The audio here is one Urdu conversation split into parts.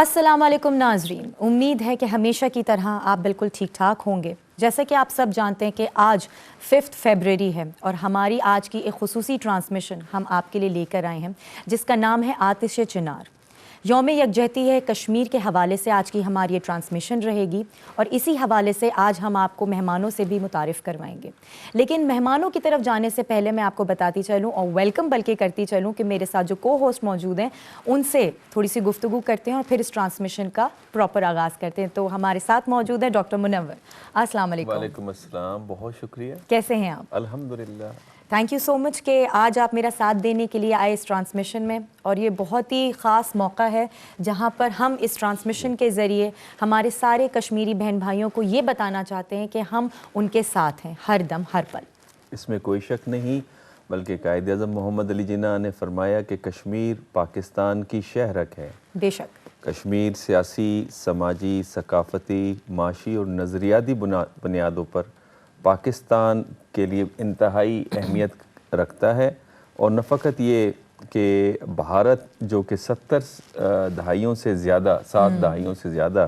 السلام علیکم ناظرین، امید ہے کہ ہمیشہ کی طرح آپ بالکل ٹھیک ٹھاک ہوں گے۔ جیسے کہ آپ سب جانتے ہیں کہ آج 5 فیبروری ہے اور ہماری آج کی ایک خصوصی ٹرانسمیشن ہم آپ کے لیے لے کر آئے ہیں جس کا نام ہے آتش چنار۔ یوم یکجہتی ہے کشمیر کے حوالے سے آج کی ہماری یہ ٹرانسمیشن رہے گی اور اسی حوالے سے آج ہم آپ کو مہمانوں سے بھی متعارف کروائیں گے۔ لیکن مہمانوں کی طرف جانے سے پہلے میں آپ کو بتاتی چلوں اور ویلکم بلکہ کرتی چلوں کہ میرے ساتھ جو کو ہوسٹ موجود ہیں ان سے تھوڑی سی گفتگو کرتے ہیں اور پھر اس ٹرانسمیشن کا پراپر آغاز کرتے ہیں۔ تو ہمارے ساتھ موجود ہے ڈاکٹر منور۔ السلام علیکم۔ وعلیکم السلام، بہت شکریہ۔ کیسے ہیں آپ؟ الحمدللہ۔ تھینک یو سو مچ کہ آج آپ میرا ساتھ دینے کے لیے آئے اس ٹرانسمیشن میں، اور یہ بہت ہی خاص موقع ہے جہاں پر ہم اس ٹرانسمیشن کے ذریعے ہمارے سارے کشمیری بہن بھائیوں کو یہ بتانا چاہتے ہیں کہ ہم ان کے ساتھ ہیں ہر دم ہر پل۔ اس میں کوئی شک نہیں، بلکہ قائد اعظم محمد علی جناح نے فرمایا کہ کشمیر پاکستان کی شہرک ہے۔ بے شک۔ کشمیر سیاسی، سماجی، ثقافتی، معاشی اور نظریاتی بنیادوں پر پاکستان کے لیے انتہائی اہمیت رکھتا ہے، اور نہ فقط یہ کہ بھارت جو کہ 70 دہائیوں سے زیادہ 7 دہائیوں سے زیادہ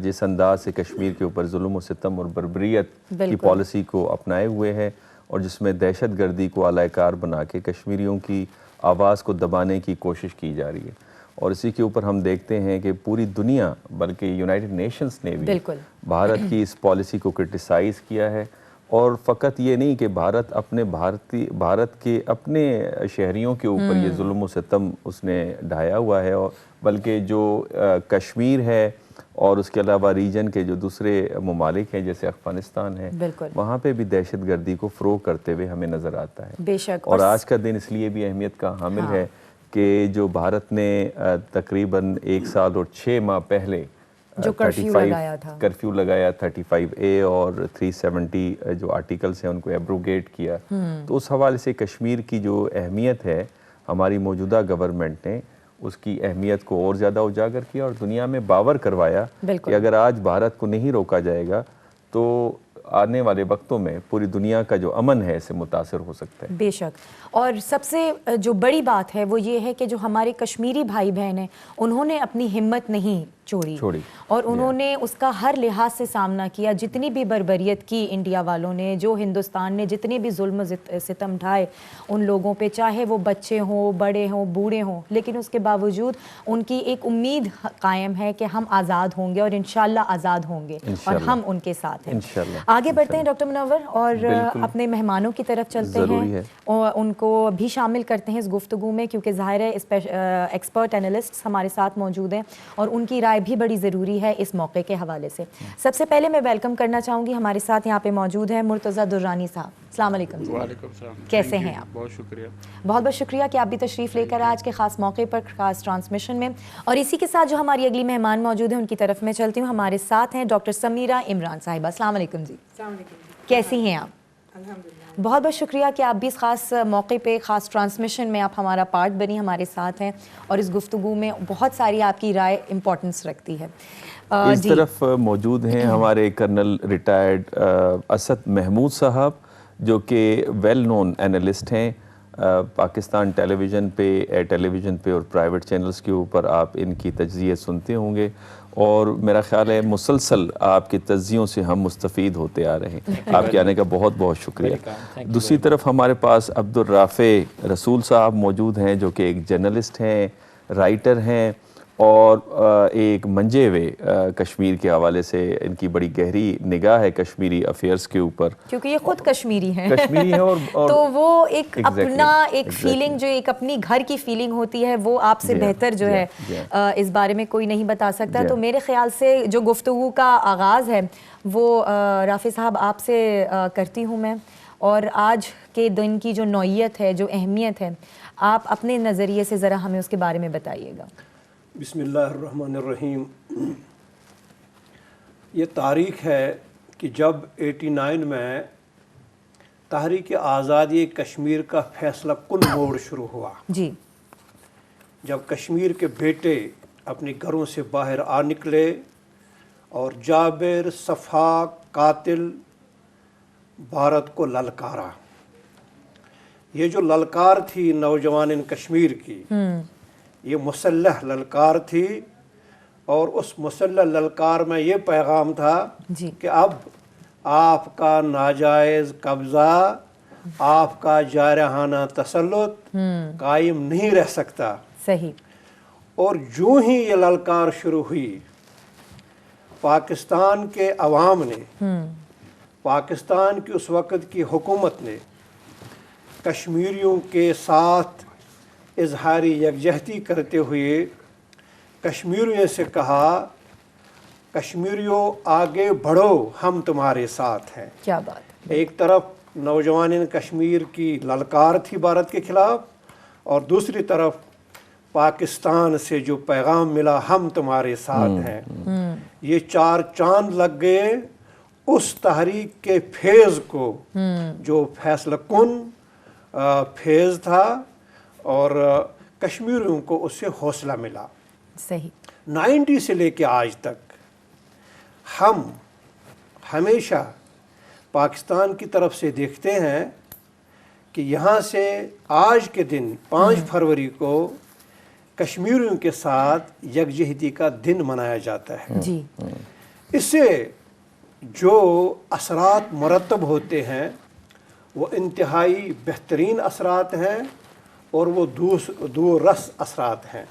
جس انداز سے کشمیر کے اوپر ظلم و ستم اور بربریت کی پالیسی کو اپنائے ہوئے ہے، اور جس میں دہشت گردی کو اعلی کار بنا کے کشمیریوں کی آواز کو دبانے کی کوشش کی جا رہی ہے، اور اسی کے اوپر ہم دیکھتے ہیں کہ پوری دنیا بلکہ یونائٹڈ نیشنز نے بھی بھارت کی اس پالیسی کو کرٹیسائز کیا ہے۔ اور فقط یہ نہیں کہ بھارت کے اپنے شہریوں کے اوپر یہ ظلم و ستم اس نے ڈھایا ہوا ہے، اور بلکہ جو کشمیر ہے اور اس کے علاوہ ریجن کے جو دوسرے ممالک ہیں جیسے افغانستان ہے، وہاں پہ بھی دہشت گردی کو فروغ کرتے ہوئے ہمیں نظر آتا ہے۔ بے شک۔ اور آج کا دن اس لیے بھی اہمیت کا حامل ہے کہ جو بھارت نے تقریباً 1 سال اور 6 ماہ پہلے جو کرفیو لگایا 35A اور 370 جو آرٹیکلز ہیں ان کو ایبروگیٹ کیا، تو اس حوالے سے کشمیر کی جو اہمیت ہے ہماری موجودہ گورنمنٹ نے اس کی اہمیت کو اور زیادہ اجاگر کیا، اور دنیا میں باور کروایا کہ اگر آج بھارت کو نہیں روکا جائے گا تو آنے والے وقتوں میں پوری دنیا کا جو امن ہے اسے متاثر ہو سکتا ہے۔ بے شک۔ اور سب سے جو بڑی بات ہے وہ یہ ہے کہ جو ہمارے کشمیری بھائی بہن ہیں انہوں نے اپنی ہمت نہیں چھوڑی اور انہوں نے اس کا ہر لحاظ سے سامنا کیا۔ جتنی بھی بربریت کی انڈیا والوں نے، جو ہندوستان نے جتنے بھی ظلم ستم ڈھائے ان لوگوں پہ، چاہے وہ بچے ہوں، بڑے ہوں، بوڑھے ہوں، لیکن اس کے باوجود ان کی ایک امید قائم ہے کہ ہم آزاد ہوں گے، اور انشاءاللہ آزاد ہوں گے، اور ہم ان کے ساتھ ہیں۔ آگے بڑھتے ہیں ڈاکٹر منور اور اپنے مہمانوں کی طرف چلتے ہیں اور ان کو بھی شامل کرتے ہیں اس گفتگو میں، کیونکہ ظاہر ہے ایکسپرٹ اینالسٹس ہمارے ساتھ موجود ہیں اور ان کی رائے بھی بڑی ضروری ہے اس موقع کے حوالے سے۔ سب سے پہلے میں ویلکم کرنا چاہوں گی، ہمارے ساتھ یہاں پہ موجود ہیں مرتضیٰ درانی صاحب۔ السلام علیکم جی۔ وعلیکم السلام۔ کیسے ہیں آپ؟ بہت شکریہ۔ بہت بہت شکریہ کہ آپ بھی تشریف لے کر آج کے خاص موقع پر خاص ٹرانسمیشن میں۔ اور اسی کے ساتھ جو ہماری اگلی مہمان موجود ہیں ان کی طرف میں چلتی ہوں۔ ہمارے ساتھ ہیں ڈاکٹر سمیرہ عمران صاحبہ۔ السلام علیکم جی۔ السلام علیکم۔ کیسی ہیں آپ؟ الحمدللہ۔ بہت بہت شکریہ کہ آپ بھی اس خاص موقع پہ خاص ٹرانسمیشن میں آپ ہمارا پارٹ بنی، ہمارے ساتھ ہیں، اور اس گفتگو میں بہت ساری آپ کی رائے امپورٹنس رکھتی ہے۔ اس طرف موجود ہیں ہمارے کرنل ریٹائرڈ اسد محمود صاحب، جو کہ ویل نون اینالسٹ ہیں۔ پاکستان ٹیلی ویژن پہ، ایئر ٹیلی ویژن پہ اور پرائیویٹ چینلز کے اوپر آپ ان کی تجزیے سنتے ہوں گے، اور میرا خیال ہے مسلسل آپ کے تجزیوں سے ہم مستفید ہوتے آ رہے ہیں۔ آپ کے آنے کا بہت بہت شکریہ۔ دوسری طرف ہمارے پاس عبدالرافع رسول صاحب موجود ہیں، جو کہ ایک جرنلسٹ ہیں، رائٹر ہیں، اور ایک منجے ہوئے کشمیر کے حوالے سے ان کی بڑی گہری نگاہ ہے کشمیری افیئرز کے اوپر، کیونکہ یہ خود کشمیری ہیں اور تو وہ ایک اپنا ایک فیلنگ، جو ایک اپنی گھر کی فیلنگ ہوتی ہے، وہ آپ سے بہتر جو ہے اس بارے میں کوئی نہیں بتا سکتا۔ تو میرے خیال سے جو گفتگو کا آغاز ہے وہ رافع صاحب آپ سے کرتی ہوں میں، اور آج کے دن کی جو نوعیت ہے، جو اہمیت ہے، آپ اپنے نظریے سے ذرا ہمیں اس کے بارے میں بتائیے گا۔ بسم اللہ الرحمن الرحیم۔ یہ تاریخ ہے کہ جب 89 میں تحریک آزادی کشمیر کا فیصلہ کن موڑ شروع ہوا، جی، جب کشمیر کے بیٹے اپنے گھروں سے باہر آ نکلے اور جابر صفاق قاتل بھارت کو للکارا۔ یہ جو للکار تھی نوجوان کشمیر کی، یہ مسلح للکار تھی اور اس مسلح للکار میں یہ پیغام تھا جی کہ اب آپ کا ناجائز قبضہ، آپ کا جارحانہ تسلط قائم نہیں رہ سکتا. صحیح. اور جو ہی یہ للکار شروع ہوئی، پاکستان کے عوام نے، پاکستان کی اس وقت کی حکومت نے کشمیریوں کے ساتھ اظہاری یکجہتی کرتے ہوئے کشمیریوں سے کہا، کشمیریوں آگے بڑھو، ہم تمہارے ساتھ ہیں. کیا بات. ایک طرف نوجوان کشمیر کی للکار تھی بھارت کے خلاف، اور دوسری طرف پاکستان سے جو پیغام ملا، ہم تمہارے ساتھ ہیں. یہ چار چاند لگ گئے اس تحریک کے فیض کو جو فیصلہ کن فیض تھا، اور کشمیریوں کو اس سے حوصلہ ملا. صحیح. 90 سے لے کے آج تک ہم ہمیشہ پاکستان کی طرف سے دیکھتے ہیں کہ یہاں سے آج کے دن 5 فروری کو کشمیریوں کے ساتھ یکجہتی کا دن منایا جاتا ہے. جی. اس سے جو اثرات مرتب ہوتے ہیں وہ انتہائی بہترین اثرات ہیں، اور وہ دو رس اثرات ہیں.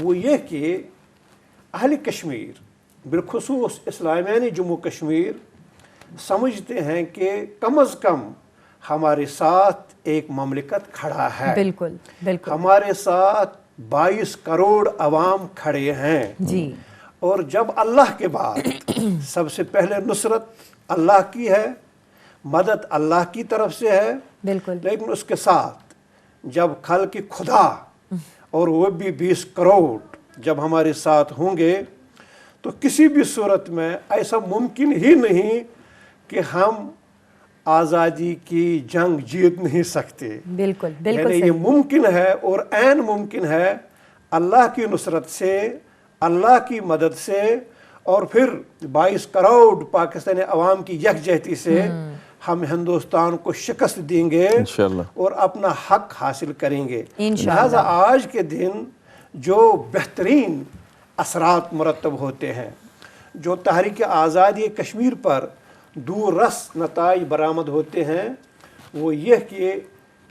وہ یہ کہ اہل کشمیر، بالخصوص اسلامیہ جموں کشمیر، سمجھتے ہیں کہ کم از کم ہمارے ساتھ ایک مملکت کھڑا ہے. بالکل بالکل. ہمارے ساتھ 22 کروڑ عوام کھڑے ہیں. جی. اور جب اللہ کے بعد سب سے پہلے نصرت اللہ کی ہے، مدد اللہ کی طرف سے ہے. بالکل. لیکن اس کے ساتھ جب خلق خدا اور وہ بھی 20 کروڑ جب ہمارے ساتھ ہوں گے، تو کسی بھی صورت میں ایسا ممکن ہی نہیں کہ ہم آزادی کی جنگ جیت نہیں سکتے. بالکل بالکل. یعنی یہ ممکن ہے، اور عین ممکن ہے اللہ کی نصرت سے، اللہ کی مدد سے، اور پھر 22 کروڑ پاکستانی عوام کی یکجہتی سے ہم ہندوستان کو شکست دیں گے انشاءاللہ، اور اپنا حق حاصل کریں گے. انشاءاللہ. لہذا آج کے دن جو بہترین اثرات مرتب ہوتے ہیں، جو تحریک آزادی کشمیر پر دور رس نتائج برآمد ہوتے ہیں، وہ یہ کہ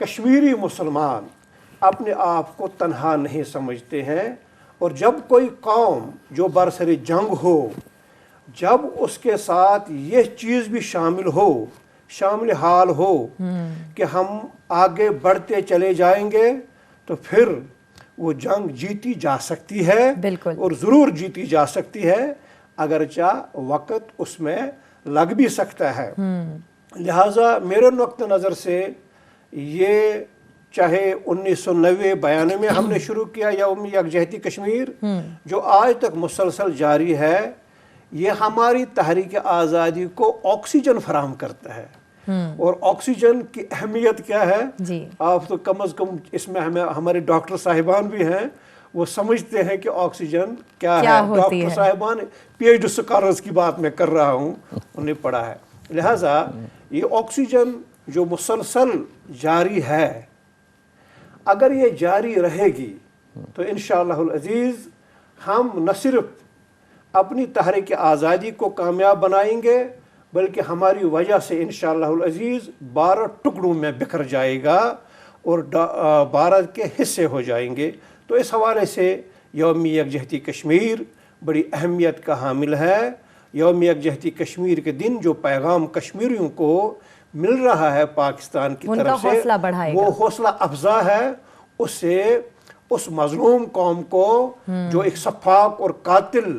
کشمیری مسلمان اپنے آپ کو تنہا نہیں سمجھتے ہیں. اور جب کوئی قوم جو برسر جنگ ہو، جب اس کے ساتھ یہ چیز بھی شامل حال ہو کہ ہم آگے بڑھتے چلے جائیں گے، تو پھر وہ جنگ جیتی جا سکتی ہے. بالکل. اور ضرور جیتی جا سکتی ہے، اگرچہ وقت اس میں لگ بھی سکتا ہے. لہٰذا میرے نقطہ نظر سے یہ چاہے 1990-92 میں ہم نے شروع کیا یوم یکجہتی کشمیر، جو آج تک مسلسل جاری ہے، یہ ہماری تحریک آزادی کو آکسیجن فراہم کرتا ہے. اور آکسیجن کی اہمیت کیا ہے؟ جی. آپ تو کم از کم اس میں ہمارے ڈاکٹر صاحبان بھی ہیں، وہ سمجھتے ہیں کہ آکسیجن کیا ہے. ڈاکٹر صاحبان پی ایچ ڈی اسکالرز کی بات میں کر رہا ہوں، انہوں نے پڑھا ہے. لہٰذا یہ آکسیجن جو مسلسل جاری ہے، اگر یہ جاری رہے گی تو انشاءاللہ العزیز ہم نہ صرف اپنی تحریک آزادی کو کامیاب بنائیں گے، بلکہ ہماری وجہ سے انشاءاللہ العزیز 12 ٹکڑوں میں بکھر جائے گا اور بھارت کے حصے ہو جائیں گے. تو اس حوالے سے یوم یکجہتی کشمیر بڑی اہمیت کا حامل ہے. یوم یکجہتی کشمیر کے دن جو پیغام کشمیریوں کو مل رہا ہے پاکستان کی طرف سے، وہ حوصلہ افزا ہے. اس سے اس مظلوم قوم کو جو ایک شفاق اور قاتل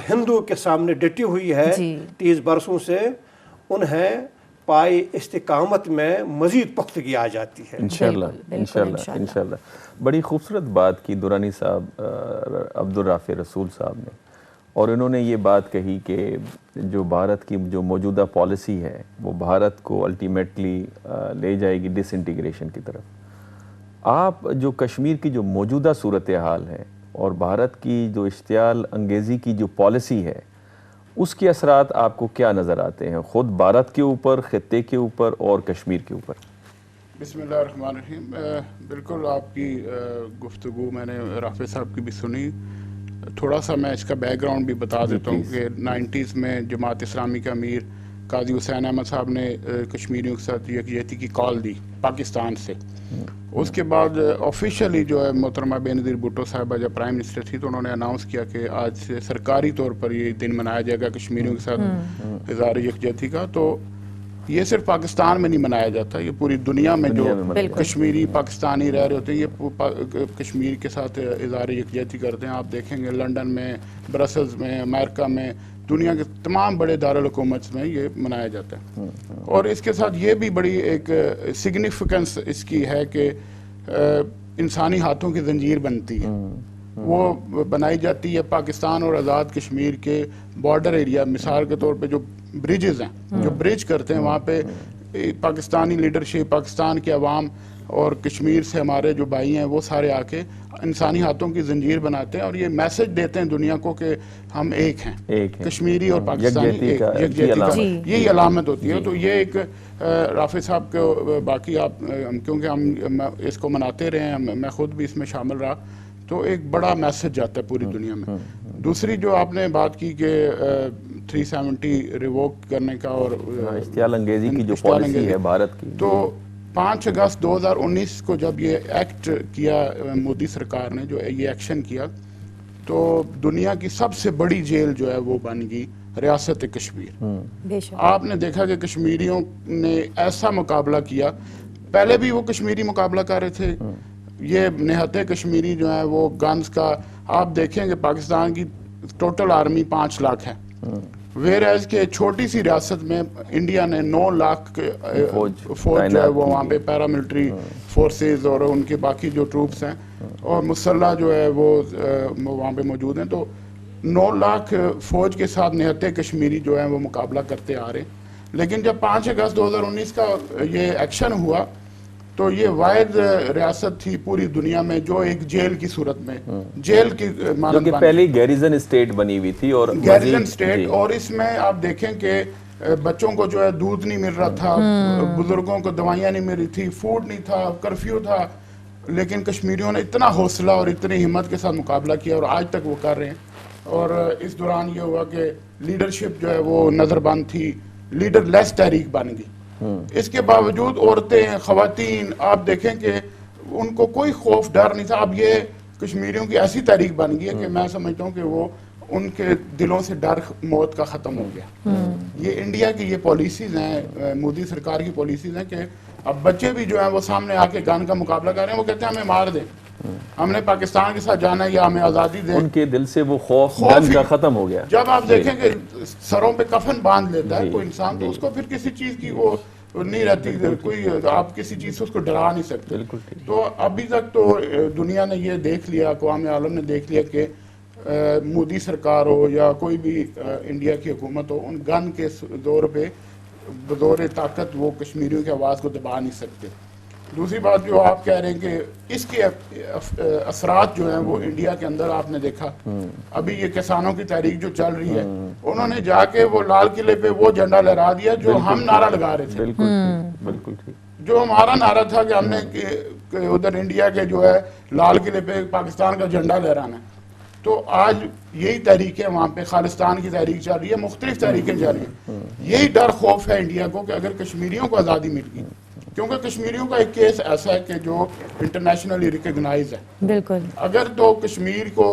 ہندو کے سامنے ڈٹی ہوئی ہے 30 برسوں سے، انہیں پائے استقامت میں مزید پختگی آ جاتی ہے. انشاءاللہ انشاءاللہ انشاءاللہ. بڑی خوبصورت بات کی دورانی صاحب عبدالرافع رسول صاحب نے، اور انہوں نے یہ بات کہی کہ جو بھارت کی جو موجودہ پالیسی ہے وہ بھارت کو الٹیمیٹلی لے جائے گی ڈس انٹیگریشن کی طرف. آپ جو کشمیر کی جو موجودہ صورتحال ہے اور بھارت کی جو اشتعال انگیزی کی جو پالیسی ہے، اس کے اثرات آپ کو کیا نظر آتے ہیں، خود بھارت کے اوپر، خطے کے اوپر اور کشمیر کے اوپر؟ بسم اللہ الرحمن الرحیم. بالکل آپ کی گفتگو میں نے رافع صاحب کی بھی سنی، تھوڑا سا میں اس کا بیک گراؤنڈ بھی بتا دیتا ہوں کہ 90s میں جماعت اسلامی کے امیر قاضی حسین احمد صاحب نے کشمیریوں کے ساتھ یکجہتی کی کال دی پاکستان سے. اس کے بعد آفیشیلی جو ہے محترمہ بے نظیر بھٹو صاحبہ جب پرائم منسٹر تھی تو انہوں نے اناؤنس کیا کہ آج سے سرکاری طور پر یہ دن منایا جائے گا کشمیریوں کے ساتھ اظہار یکجہتی کا. تو یہ صرف پاکستان میں نہیں منایا جاتا, یہ پوری دنیا میں جو کشمیری پاکستانی رہ رہے ہوتے ہیں یہ کشمیر کے ساتھ اظہار یکجہتی کرتے ہیں. آپ دیکھیں گے لنڈن میں, برسلز میں, امریکہ میں, دنیا کے تمام بڑے دارالحکومت میں یہ منایا جاتا ہے. اور اس کے ساتھ یہ بھی بڑی ایک سگنیفیکنس اس کی ہے کہ انسانی ہاتھوں کی زنجیر بنتی ہے, وہ بنائی جاتی ہے پاکستان اور آزاد کشمیر کے بارڈر ایریا. مثال کے طور پہ جو بریجز ہیں جو برج کرتے ہیں وہاں پہ پاکستانی لیڈرشپ, پاکستان کے عوام اور کشمیر سے ہمارے جو بھائی ہیں وہ سارے آ کے انسانی ہاتھوں کی زنجیر بناتے ہیں اور یہ میسج دیتے ہیں دنیا کو کہ ہم ایک ہیں, کشمیری اور پاکستانی یکجہتی کا یہی علامت ہوتی ہے. تو یہ ایک رافع صاحب کو باقی آپ کیونکہ ہم اس کو مناتے رہے ہیں, میں خود بھی اس میں شامل رہا, تو ایک بڑا میسج جاتا ہے پوری دنیا میں. دوسری جو آپ نے بات کی کہ 370 ریووک کرنے کا اور اشتعال انگیزی کی جو پالیسی ہے بھارت کی, تو 5 اگست 2019 کو جب یہ ایکٹ کیا مودی سرکار نے, جو یہ ایکشن کیا, تو دنیا کی سب سے بڑی جیل جو ہے وہ بن گئی ریاست کشمیر. آپ نے دیکھا کہ کشمیریوں نے ایسا مقابلہ کیا, پہلے بھی وہ کشمیری مقابلہ کر رہے تھے, یہ نہتے کشمیری جو ہیں وہ گنز کا آپ دیکھیں کہ پاکستان کی ٹوٹل آرمی 5 لاکھ ہے, ویئر ایز کہ چھوٹی سی ریاست میں انڈیا نے 9 لاکھ فوج جو ہے وہ وہاں پہ پیراملٹری فورسز اور ان کے باقی جو ٹروپس ہیں اور مسلح جو ہے وہ وہاں پہ موجود ہیں. تو 9 لاکھ فوج کے ساتھ نہتے کشمیری جو ہیں وہ مقابلہ کرتے آ رہے ہیں. لیکن جب 5 اگست 2019 کا یہ ایکشن ہوا تو یہ واحد ریاست تھی پوری دنیا میں جو ایک جیل کی صورت میں جیل کی مانند پہلے گیریزن اسٹیٹ بنی ہوئی تھی, اور گیریزن اسٹیٹ, اور اس میں آپ دیکھیں کہ بچوں کو جو ہے دودھ نہیں مل رہا تھا, بزرگوں کو دوائیاں نہیں مل رہی تھی, فوڈ نہیں تھا, کرفیو تھا, لیکن کشمیریوں نے اتنا حوصلہ اور اتنی ہمت کے ساتھ مقابلہ کیا اور آج تک وہ کر رہے ہیں. اور اس دوران یہ ہوا کہ لیڈرشپ جو ہے وہ نظر بند تھی, لیڈر لیس تحریک بن گئی. اس کے باوجود عورتیں, خواتین, آپ دیکھیں کہ ان کو کوئی خوف ڈر نہیں تھا. اب یہ کشمیریوں کی ایسی تحریک بن گئی ہے کہ میں سمجھتا ہوں کہ وہ ان کے دلوں سے ڈر موت کا ختم ہو گیا. یہ انڈیا کی یہ پالیسیز ہیں, مودی سرکار کی پالیسیز ہیں کہ اب بچے بھی جو ہیں وہ سامنے آ کے گن کا مقابلہ کر رہے ہیں, وہ کہتے ہیں ہمیں مار دیں, ہم نے پاکستان کے ساتھ جانا ہے یا ہمیں آزادی دیں. ان کے دل سے وہ خوف گن کا ختم ہو گیا. جب آپ دیکھیں کہ سروں پہ کفن باندھ لیتا ہے کوئی انسان تو اس کو پھر کسی چیز کی وہ نہیں رہتی, کوئی آپ کسی چیز سے اس کو ڈرا نہیں سکتے. تو ابھی تک تو دنیا نے یہ دیکھ لیا, اقوام عالم نے دیکھ لیا کہ مودی سرکار ہو یا کوئی بھی انڈیا کی حکومت ہو, ان گن کے زور پہ بزور طاقت وہ کشمیریوں کی آواز کو دبا نہیں سکتے. دوسری بات جو آپ کہہ رہے ہیں کہ اس کے اثرات جو ہیں وہ انڈیا کے اندر آپ نے دیکھا, ابھی یہ کسانوں کی تحریک جو چل رہی ہے, انہوں نے جا کے وہ لال قلعے پہ وہ جھنڈا لہرا دیا جو ہم نعرہ لگا رہے تھے. بالکل ٹھیک, جو ہمارا نعرہ تھا کہ ہم نے ادھر انڈیا کے جو ہے لال قلعے پہ پاکستان کا جھنڈا لہرانا ہے. تو آج یہی تحریکیں وہاں پہ خالصتان کی تحریک چل رہی ہے, مختلف تحریکیں چل رہی ہیں. یہی ڈر خوف ہے انڈیا کو کہ اگر کشمیریوں کو آزادی مل گئی, کیونکہ کشمیریوں کا ایک کیس ایسا ہے کہ جو انٹرنیشنلی ریکگنائز ہے. بالکل, اگر تو کشمیر کو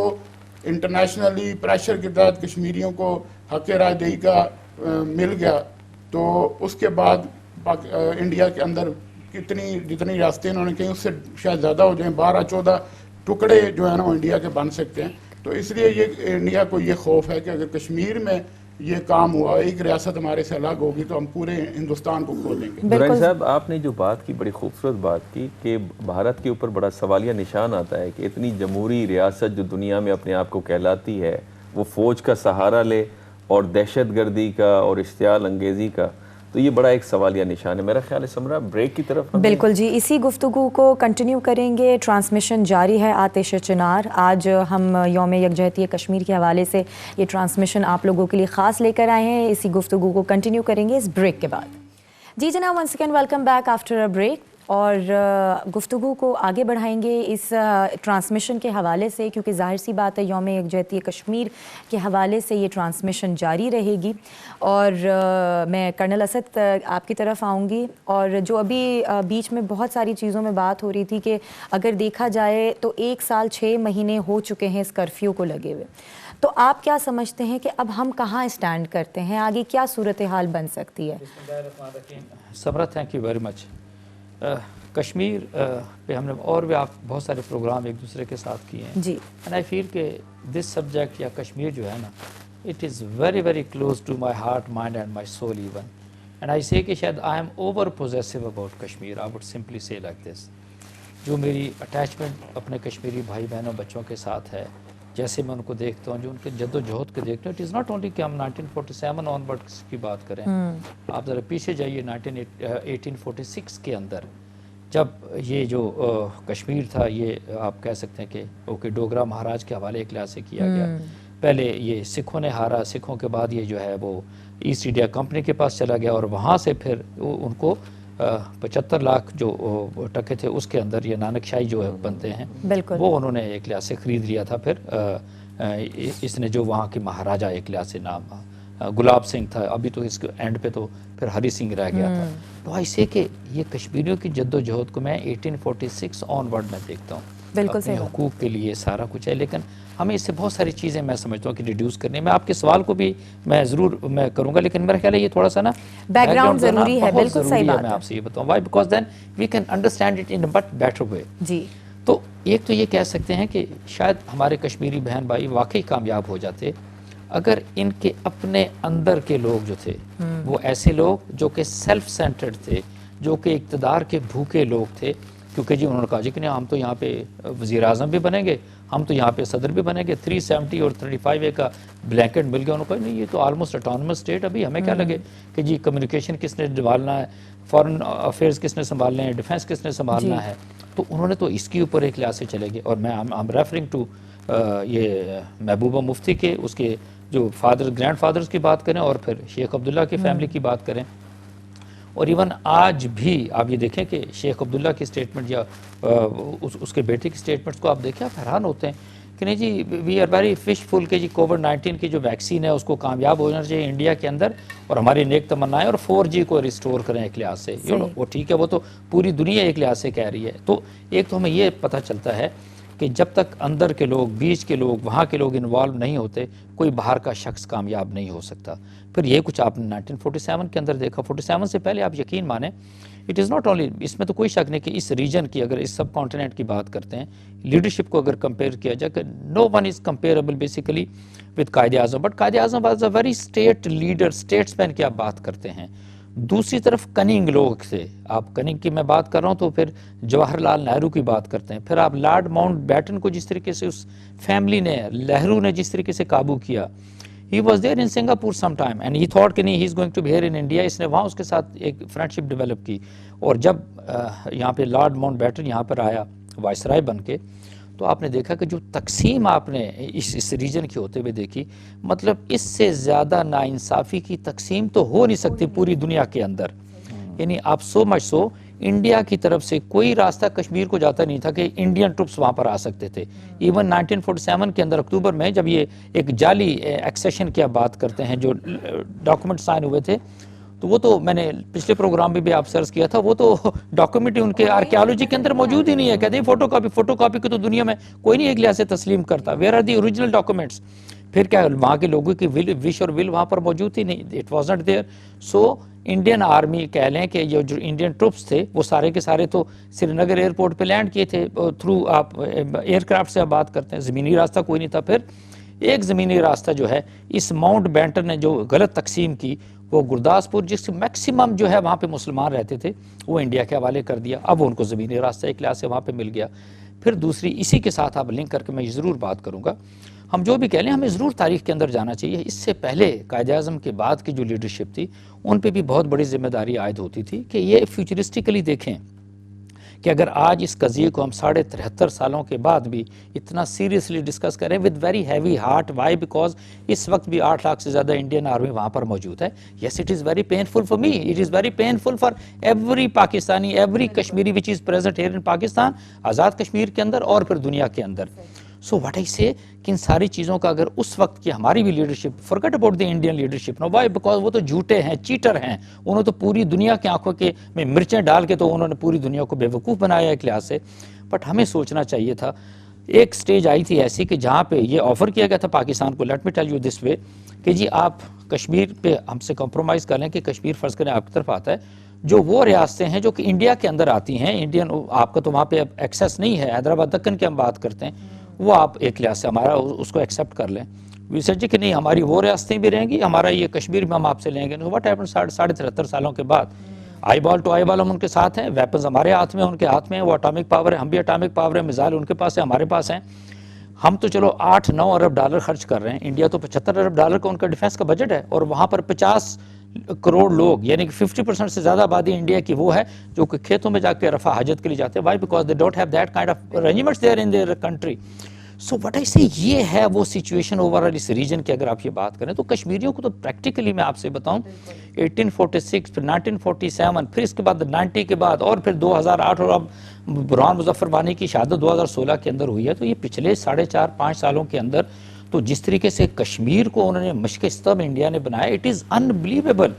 انٹرنیشنلی پریشر کے تحت کشمیریوں کو حق رائے دہی کا مل گیا تو اس کے بعد انڈیا کے اندر جتنی ریاستیں انہوں نے کہیں اس سے شاید زیادہ ہو جائیں, 12-14 ٹکڑے جو ہیں نا وہ انڈیا کے بن سکتے ہیں. تو اس لیے یہ انڈیا کو یہ خوف ہے کہ اگر کشمیر میں یہ کام ہوا, ایک ریاست ہمارے سے الگ ہوگی تو ہم پورے ہندوستان کو کھو دیں گے. درانی صاحب, آپ نے جو بات کی, بڑی خوبصورت بات کی کہ بھارت کے اوپر بڑا سوالیہ نشان آتا ہے کہ اتنی جمہوری ریاست جو دنیا میں اپنے آپ کو کہلاتی ہے وہ فوج کا سہارا لے اور دہشت گردی کا اور اشتعال انگیزی کا, تو یہ بڑا ایک سوالیہ نشان ہے. میرا خیال ہے سمرا بریک کی طرف بالکل جی, اسی گفتگو کو کنٹینیو کریں گے. ٹرانسمیشن جاری ہے آتش چنار. آج ہم یوم یکجہتی کشمیر کے حوالے سے یہ ٹرانسمیشن آپ لوگوں کے لیے خاص لے کر آئے ہیں. اسی گفتگو کو کنٹینیو کریں گے اس بریک کے بعد. جی جناب, once again welcome back after a break. اور گفتگو کو آگے بڑھائیں گے اس ٹرانسمیشن کے حوالے سے، کیونکہ ظاہر سی بات ہے یوم یکجہتی کشمیر کے حوالے سے یہ ٹرانسمیشن جاری رہے گی. اور میں کرنل اسد آپ کی طرف آؤں گی. اور جو ابھی بیچ میں بہت ساری چیزوں میں بات ہو رہی تھی کہ اگر دیکھا جائے تو 1 سال 6 مہینے ہو چکے ہیں اس کرفیو کو لگے ہوئے، تو آپ کیا سمجھتے ہیں کہ اب ہم کہاں اسٹینڈ کرتے ہیں، آگے کیا صورتحال بن سکتی ہے؟ Samra, thank you very much. Kashmir پہ ہم نے اور بھی آپ بہت سارے پروگرام ایک دوسرے کے ساتھ کیے ہیں جی. اینڈ آئی فیل کہ دس سبجیکٹ یا کشمیر جو ہے نا، it is very very close to my heart, mind and my soul even. And I say کہ شاید I am over possessive about Kashmir. I would simply say like this. جو میری اٹیچمنٹ اپنے کشمیری بھائی بہنوں بچوں کے ساتھ ہے، جیسے میں ان کو دیکھتا ہوں، جو ان کے جد و جہد کے دیکھتے ہیں، اٹ از ناٹ اونلی کہ ہم 1947 آن ورڈ کی بات کریں. آپ ذرا پیچھے جائیے 1846 کے اندر، جب یہ جو کشمیر تھا، یہ آپ کہہ سکتے ہیں کہ اوکے ڈوگرا مہاراج کے حوالے ایک لحاظ سے کیا گیا. پہلے یہ سکھوں نے ہارا، سکھوں کے بعد یہ جو ہے وہ ایسٹ انڈیا کمپنی کے پاس چلا گیا، اور وہاں سے پھر ان کو 75 لاکھ جو ٹکے تھے اس کے اندر یہ نانک شاہی جو بنتے ہیں، وہ انہوں نے ایک لحاظ سے خرید لیا تھا. پھر اس نے جو وہاں کے مہاراجہ ایک لحاظ سے نام گلاب سنگھ تھا، ابھی تو اس کے اینڈ پہ تو پھر ہری سنگھ رہ گیا تھا. تو ایسے کہ یہ کشمیریوں کی جد و جہد کو میں 1846 آن ورڈ میں دیکھتا ہوں. بالکل اپنے حقوق کے لیے سارا کچھ ہے، لیکن ہمیں اس سے بہت ساری چیزیں میں سمجھتا ہوں کہ ریڈیوس کرنے. میں آپ کے سوال کو بھی میں ضرور میں کروں گا، لیکن میرا خیال ہے یہ تھوڑا سا نا بیک گراؤنڈ ضروری ہے. بالکل صحیح بات ہے. میں آپ سے یہ بتاؤں why, because then we can understand it in much better way. جی. تو ایک تو یہ کہہ سکتے ہیں کہ شاید ہمارے کشمیری بہن بھائی واقعی کامیاب ہو جاتے اگر ان کے اپنے اندر کے لوگ جو تھے وہ ایسے لوگ جو کہ سیلف سینٹرڈ تھے، جو کہ اقتدار کے بھوکے لوگ تھے. کیونکہ جی انہوں نے کہا جی کہ نہیں ہم تو یہاں پہ وزیر اعظم بھی بنیں گے، ہم تو یہاں پہ صدر بھی بنیں گے. 370 اور 35A کا بلینکٹ مل گیا. انہوں نے کہا نہیں یہ تو آلموسٹ اٹانومس اسٹیٹ، ابھی ہمیں کیا لگے کہ جی کمیونیکیشن کس نے سنبھالنا ہے، فارن افیئرز کس نے سنبھالنے ہیں، ڈیفینس کس نے سنبھالنا ہے. تو انہوں نے تو اس کے اوپر ایک لحاظ سے چلے گئے. اور میں I'm referring to یہ محبوبہ مفتی کے اس کے جو گرینڈ فادرز کی بات کریں، اور پھر شیخ عبداللہ کی فیملی کی بات کریں. اور ایون آج بھی آپ یہ دیکھیں کہ شیخ عبداللہ کی سٹیٹمنٹ یا اس کے بیٹے کی سٹیٹمنٹس کو آپ دیکھیں، آپ حیران ہوتے ہیں کہ نہیں جی وی آر ویری فش فل کہ جی کووڈ-19 کی جو ویکسین ہے اس کو کامیاب ہونا چاہیے انڈیا کے اندر، اور ہماری نیک تمنائیں، اور 4G کو ریسٹور کریں ایک لحاظ سے. وہ ٹھیک ہے، وہ تو پوری دنیا ایک لحاظ سے کہہ رہی ہے. تو ایک تو ہمیں یہ پتہ چلتا ہے کہ جب تک اندر کے لوگ، بیچ کے لوگ، وہاں کے لوگ انوالو نہیں ہوتے، کوئی باہر کا شخص کامیاب نہیں ہو سکتا. پھر یہ کچھ آپ نے 1947 کے اندر دیکھا. 47 سے پہلے آپ یقین مانیں اٹ از ناٹ اونلی، اس میں تو کوئی شک نہیں کہ اس ریجن کی، اگر اس سب کانٹیننٹ کی بات کرتے ہیں، لیڈرشپ کو اگر کمپیئر کیا جائے کہ no one is comparable basically with Quaid Azam. But Quaid Azam was a very state leader, statesman کی آپ بات کرتے ہیں. دوسری طرف کننگ لوگ تھے. آپ کننگ کی میں بات کر رہا ہوں تو پھر جواہر لال نہرو کی بات کرتے ہیں. پھر آپ لارڈ ماؤنٹ بیٹن کو جس طریقے سے اس فیملی نے، نہرو نے جس طریقے سے قابو کیا. He was there in Singapore sometime and he thought کہ نہیں he is going to be here in India. اس نے وہاں اس کے ساتھ ایک فرینڈشپ ڈیولپ کی. اور جب یہاں پہ لارڈ ماؤنٹ بیٹن یہاں پر آیا وائسرائے بن کے، تو آپ نے دیکھا کہ جو تقسیم آپ نے اس ریجن کی ہوتے ہوئے دیکھی، مطلب اس سے زیادہ ناانصافی کی تقسیم تو ہو نہیں سکتی پوری دنیا کے اندر. یعنی آپ سو مچ سو انڈیا کی طرف سے کوئی راستہ کشمیر کو جاتا نہیں تھا کہ انڈین ٹروپس وہاں پر آ سکتے تھے. ایون 1947 کے اندر اکتوبر میں جب یہ ایک جعلی ایکسیشن کی آپ بات کرتے ہیں، جو ڈاکومنٹ سائن ہوئے تھے، تو وہ تو میں نے پچھلے پروگرام میں بھی آپ سرچ کیا تھا، وہ تو ڈاکومنٹ ان کے آرکیالوجی کے اندر موجود ہی نہیں ہے. کہتے ہیں فوٹو کاپی کو تو دنیا میں کوئی نہیں ایک لحاظ سے تسلیم کرتا. Where are the original documents? پھر کیا وہاں کے لوگوں کی وش اور ول وہاں پر موجود ہی نہیں. It was not there. So Indian army کہہ لیں کہ یہ جو انڈین ٹروپس تھے وہ سارے کے سارے تو سری نگر ایئرپورٹ پہ لینڈ کیے تھے تھرو آپ ایئر کرافٹ سے آپ بات کرتے ہیں. زمینی راستہ کوئی نہیں تھا. پھر ایک زمینی راستہ جو ہے اس ماؤنٹ بیٹن نے جو غلط تقسیم کی، وہ گرداسپور جس میکسیمم جو ہے وہاں پہ مسلمان رہتے تھے، وہ انڈیا کے حوالے کر دیا. اب ان کو زمینی راستہ ایک لحاظ سے وہاں پہ مل گیا. پھر دوسری اسی کے ساتھ آپ لنک کر کے میں ضرور بات کروں گا، ہم جو بھی کہہ لیں ہمیں ضرور تاریخ کے اندر جانا چاہیے. اس سے پہلے قائد اعظم کے بعد کی جو لیڈرشپ تھی ان پہ بھی بہت بڑی ذمہ داری عائد ہوتی تھی کہ یہ فیوچرسٹکلی دیکھیں کہ اگر آج اس قضیے کو ہم 73.5 سالوں کے بعد بھی اتنا سیریسلی ڈسکس کریں with very heavy heart. Why? Because اس وقت بھی 8 لاکھ سے زیادہ انڈین آرمی وہاں پر موجود ہے. Yes it is very painful for me, it is very painful for every Pakistani, every Kashmiri which is present here in Pakistan, Azad Kashmir کے اندر اور پھر دنیا کے اندر. سو واٹ آئی سے کہ ان ساری چیزوں کا اگر اس وقت کی ہماری بھی leadership, forget about the Indian leadership, no why because وہ تو جھوٹے ہیں, چیٹر ہیں, انہوں نے تو پوری دنیا کی آنکھوں کے میں مرچیں ڈال کے تو انہوں نے پوری دنیا کو بیوقوف بنایا ایک لحاظ سے. بٹ ہمیں سوچنا چاہیے تھا, ایک سٹیج آئی تھی ایسی کہ جہاں پہ یہ آفر کیا گیا تھا پاکستان کو, let me tell you this way, کہ جی آپ کشمیر پہ ہم سے کمپرومائز کر لیں کہ کشمیر فرض کریں آپ کی طرف آتا ہے, جو وہ ریاستیں ہیں جو کہ انڈیا کے اندر آتی ہیں, انڈین آپ کا تو وہاں پہ ایکسیس نہیں ہے, حیدرآباد دکن کی ہم بات کرتے ہیں, وہ آپ ایک لحاظ سے ہمارا اس کو ایکسیپٹ کر لیں. وی سیڈ جی کہ نہیں ہماری وہ ریاستیں بھی رہیں گی, ہمارا یہ کشمیر بھی ہم آپ سے لیں گے. واٹ ہیپن 73.5 سالوں کے بعد آئی بال ٹو آئی بال ہم ان کے ساتھ ہیں, ویپنز ہمارے ہاتھ میں, ان کے ہاتھ میں ہیں, وہ اٹامک پاور ہے, ہم بھی اٹامک پاور ہے, میزائل ان کے پاس ہے, ہمارے پاس ہیں. ہم تو چلو 8-9 ارب ڈالر خرچ کر رہے ہیں, انڈیا تو 75 ارب ڈالر کا ان کا ڈیفینس کا بجٹ ہے, اور وہاں پر 50 کروڑ لوگ یعنی کہ 50% سے زیادہ آبادی انڈیا کی وہ ہے جو کہ کھیتوں میں جا کے رفع حاجت کے لیے جاتے ہیں. Why? Because they don't have that kind of arrangements there in their country. So what I say یہ ہے وہ سچویشن اوور آل اس ریجن کی. اگر آپ یہ بات کریں تو کشمیریوں کو تو پریکٹیکلی میں آپ سے بتاؤں 1846 پھر 1947 پھر اس کے بعد 90 کے بعد اور پھر 2008 اور اب برہان مظفر وانی کی شہادت 2016 کے اندر ہوئی ہے. تو یہ پچھلے 4.5 سالوں کے اندر تو جس طریقے سے کشمیر کو انہوں نے مشق ستم انڈیا نے بنایا, اٹ از انبلیویبل.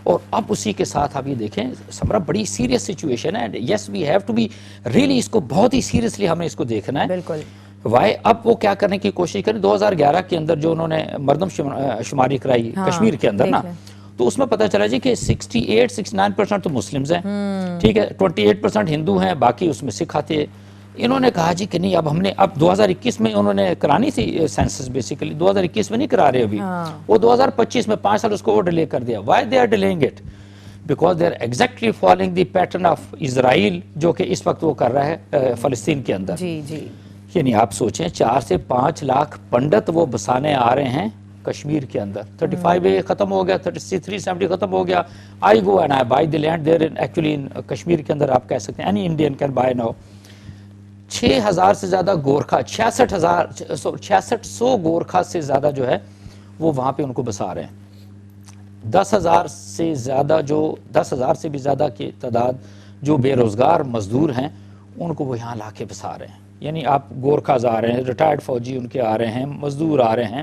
اور اب اسی کے ساتھ آپ یہ دیکھیں سمرا بڑی سیریس سچویشن ہے. Yes we have to be really, اس کو بہت ہی سیریسلی ہمیں اس کو دیکھنا ہے. بالکل. وائی اب وہ کیا کرنے کی کوشش کریں, 2011 کے اندر جو انہوں نے مردم شماری کرائی کشمیر کے اندر نا, تو اس میں پتہ چلا جی کہ 68-69% تو مسلمز ہیں, ٹھیک ہے, 28% ہندو ہیں, باقی اس میں سکھ آتے ہیں. انہوں نے کہا جی کہ نہیں اب ہم نے اب 2021 میں انہوں نے کرانی تھی سینسس, بیسیکلی 2021 میں نہیں کرا رہے ابھی, وہ 2025 میں 5 سال اس کو وہ ڈیلے کر دیا. Why they are delaying it? Because they are exactly following the pattern of Israel جو کہ اس وقت وہ کر رہا ہے فلسطین کے اندر. جی جی, یعنی آپ سوچیں 4 سے 5 لاکھ پنڈت وہ بسانے آ رہے ہیں کشمیر کے اندر. 35A ختم ہو گیا, 370 ختم ہو گیا. I go and I buy the land there actually in Kashmir کے اندر آپ کہہ سکتے ہیں any Indian can buy now. 6,000 سے زیادہ گورکھا, 6600 گورکھا سے زیادہ جو ہے وہ وہاں پہ ان کو بسا رہے ہیں. 10,000 سے زیادہ جو 10,000 سے بھی زیادہ کی تعداد جو بے روزگار مزدور ہیں ان کو وہ یہاں لا کے بسا رہے ہیں. یعنی آپ گورکھاز آ رہے ہیں, ریٹائرڈ فوجی ان کے آ رہے ہیں, مزدور آ رہے ہیں,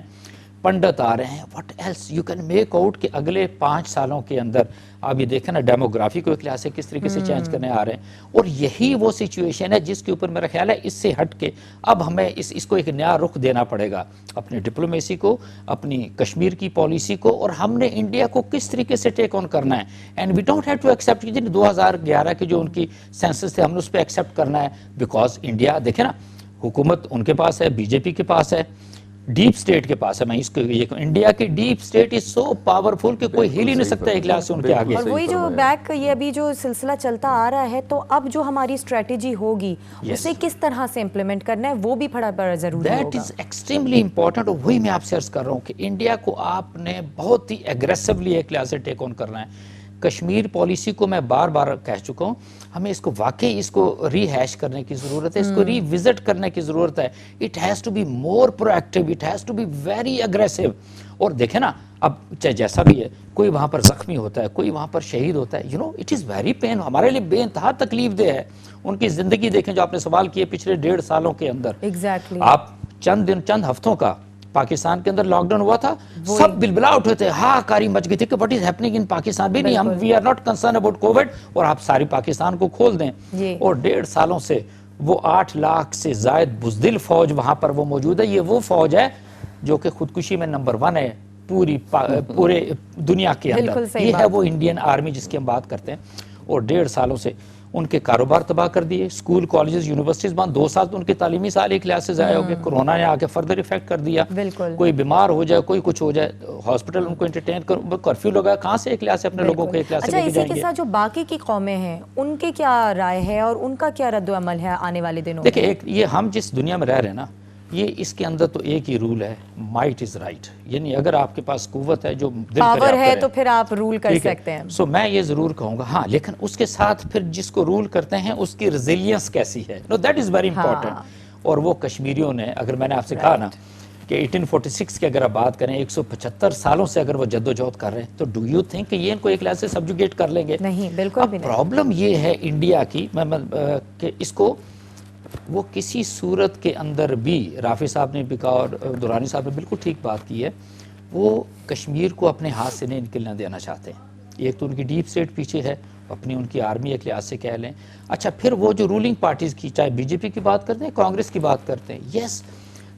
پنڈت آ رہے ہیں. What else you can make out کہ اگلے 5 سالوں کے اندر آپ یہ دیکھیں نا ڈیموگرافی کو ایک لحاظ سے کس طریقے سے چینج کرنے آ رہے ہیں. اور یہی وہ سچویشن ہے جس کے اوپر میرا خیال ہے اس سے ہٹ کے اب ہمیں اس کو ایک نیا رخ دینا پڑے گا, اپنی ڈپلومیسی کو, اپنی کشمیر کی پالیسی کو, اور ہم نے انڈیا کو کس طریقے سے ٹیک آن کرنا ہے. And we don't have to accept 2011 کے جو ان کی سینسس تھے ہم نے اس پہ ایکسیپٹ کرنا ہے. بیکاز انڈیا دیکھیں نا حکومت ان کے پاس ہے, بی جے پی کے پاس ہے, ڈیپ سٹیٹ کے پاس ہے. میں اس کو یہ انڈیا کی ڈیپ سٹیٹ از سو پاورفل کہ کوئی ہل ہی نہیں سکتا ایک لحاظ سے ان کے آگے. اور وہی جو بیک یہ ابھی جو سلسلہ چلتا آ رہا ہے, تو اب جو ہماری اسٹریٹجی ہوگی اسے کس طرح سے امپلیمنٹ کرنا ہے وہ بھی بڑا ضروری ہوگا. That is extremely important. اور وہی میں آپ سے عرض کر رہا ہوں کہ انڈیا کو آپ نے بہت ہی ایگریسولی ایک لحاظ سے ٹیک آن کرنا ہے. کشمیر پالیسی کو میں بار بار کہہ چکا ہوں, ہمیں اس کو واقعی اس کو ری ہیش کرنے کی ضرورت ہے, اس کو ری وزٹ کرنے کی ضرورت ہے. It has to be more proactive, it has to be very aggressive. اور دیکھیں نا اب چاہے جیسا بھی ہے, کوئی وہاں پر زخمی ہوتا ہے, کوئی وہاں پر شہید ہوتا ہے, you know it is very pain, ہمارے لیے بے انتہا تکلیف دہ ہے. ان کی زندگی دیکھیں جو آپ نے سوال کیے پچھلے 1.5 سالوں کے اندر. ایگزیکٹلی آپ چند ہفتوں کا پاکستان کے اندر لاک ڈاؤن ہوا تھا, سب بلبلا اٹھے تھے, ہاں کاری مچ گئی تھی کہ what is happening in Pakistan. بھی نہیں, ہم we are not concerned about COVID, اور آپ ساری پاکستان کو کھول دیں. اور 1.5 سالوں سے وہ 8 لاکھ سے زائد بزدل فوج وہاں پر وہ موجود ہے. یہ وہ فوج ہے جو کہ خودکشی میں نمبر 1 ہے پورے دنیا کے اندر. یہ ہے وہ انڈین آرمی جس کی ہم بات کرتے ہیں. اور 1.5 سالوں سے ان کے کاروبار تباہ کر دیے, اسکول کالجز یونیورسٹیز بند, 2 سال تو ان کے تعلیمی سال ایک لحاظ سے ضائع ہو گئے. کورونا نے آ کے فردر افیکٹ کر دیا. کوئی بیمار ہو جائے, کوئی کچھ ہو جائے, ہاسپٹل ان کو انٹرٹین کر, کرفیو لگا, کہاں سے ایک لحاظ سے اپنے لوگوں کو ایک لحاظ سے لے کے جائیں گے. اسی کے ساتھ جو باقی کی قومیں ہیں ان کے کیا رائے ہے اور ان کا کیا رد و عمل ہے آنے والے دنوں میں؟ دیکھیں یہ ہم جس دنیا میں رہ رہے ہیں نا, یہ اس کے اندر تو ایک ہی رول ہے, مائٹ از رائٹ, یعنی اگر آپ کے پاس قوت ہے جو دل پاور ہے تو پھر آپ رول کر سکتے ہیں. سو میں یہ ضرور کہوں گا ہاں, لیکن اس کے ساتھ پھر جس کو رول کرتے ہیں اس کی ریزیلینس کیسی ہے, no that is very important. اور وہ کشمیریوں نے, اگر میں نے آپ سے کہا نا کہ 1846 کی اگر آپ بات کریں 175 سالوں سے اگر وہ جدوجہد کر رہے ہیں, تو ڈو یو تھنک کہ یہ ان کو ایک لحاظ سے سبجوگیٹ کر لیں گے؟ نہیں, بالکل بھی نہیں. پرابلم یہ ہے انڈیا کی کہ اس کو وہ کسی صورت کے اندر بھی, رافی صاحب نے بھی کہا اور دورانی صاحب نے بالکل ٹھیک بات کی ہے, وہ کشمیر کو اپنے ہاتھ سے نہیں نکلنا دینا چاہتے ہیں. ایک تو ان کی ڈیپ اسٹیٹ پیچھے ہے, اپنی ان کی آرمی ایک لحاظ سے کہہ لیں. اچھا پھر وہ جو رولنگ پارٹیز کی, چاہے بی جے پی کی بات کرتے ہیں, کانگریس کی بات کرتے ہیں, یس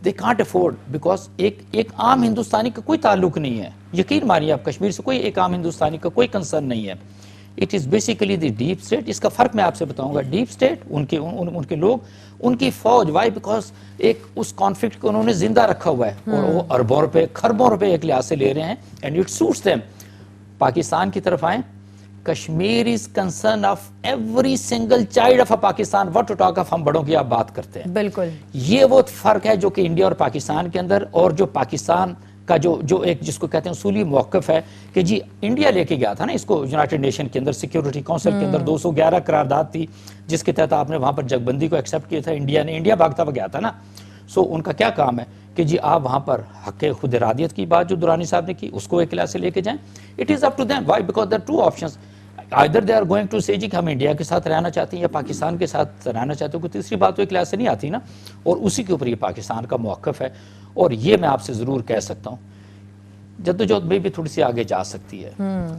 دے کانٹ افورڈ, بیکاز ایک عام ہندوستانی کا کوئی تعلق نہیں ہے. یقین مانیے آپ, کشمیر سے کوئی ایک عام ہندوستانی کا کوئی کنسرن نہیں ہے. It is basically the deep state. اس کا فرق میں آپ سے بتاؤں گا. ڈیپ اسٹیٹ ان کے لوگ, ان کی فوج, وائی بیکاز ایک اس کانفلکٹ کو انہوں نے زندہ رکھا ہوا ہے, اور وہ اربوں روپے خربوں روپے ایک لحاظ سے لے رہے ہیں, and it suits them. Pakistan کی طرف آئیں, Kashmir is concern of every single child of Pakistan, what to talk of, ہم بڑوں کی آپ بات کرتے ہیں. بالکل یہ وہ فرق ہے جو کہ انڈیا اور پاکستان کے اندر, اور جو پاکستان کا جو ایک جس کو کہتے ہیں اصولی موقف ہے کہ جی انڈیا لے کے گیا تھا نا اس کو یونائٹڈ نیشن کے اندر, سیکیورٹی کونسل کے اندر 211 قرارداد تھی جس کے تحت آپ نے وہاں پر جگ بندی کو ایکسیپٹ کیا تھا. انڈیا بھاگتا ہوا گیا تھا نا. سو ان کا کیا کام ہے کہ جی آپ وہاں پر حق خود ارادیت کی بات جو دورانی صاحب نے کی اس کو ایک کلاس سے لے کے جائیں. It is up to them, why because there two options, either they are going to say جی کہ ہم انڈیا کے ساتھ رہنا چاہتے ہیں یا پاکستان کے ساتھ رہنا چاہتے ہیں. کوئی تیسری بات تو ایک کلاس سے نہیں آتی نا, اور اسی کے اوپر یہ پاکستان کا موقف ہے. اور یہ میں آپ سے ضرور کہہ سکتا ہوں, جدوجہد میں بھی تھوڑی سی آگے جا سکتی ہے,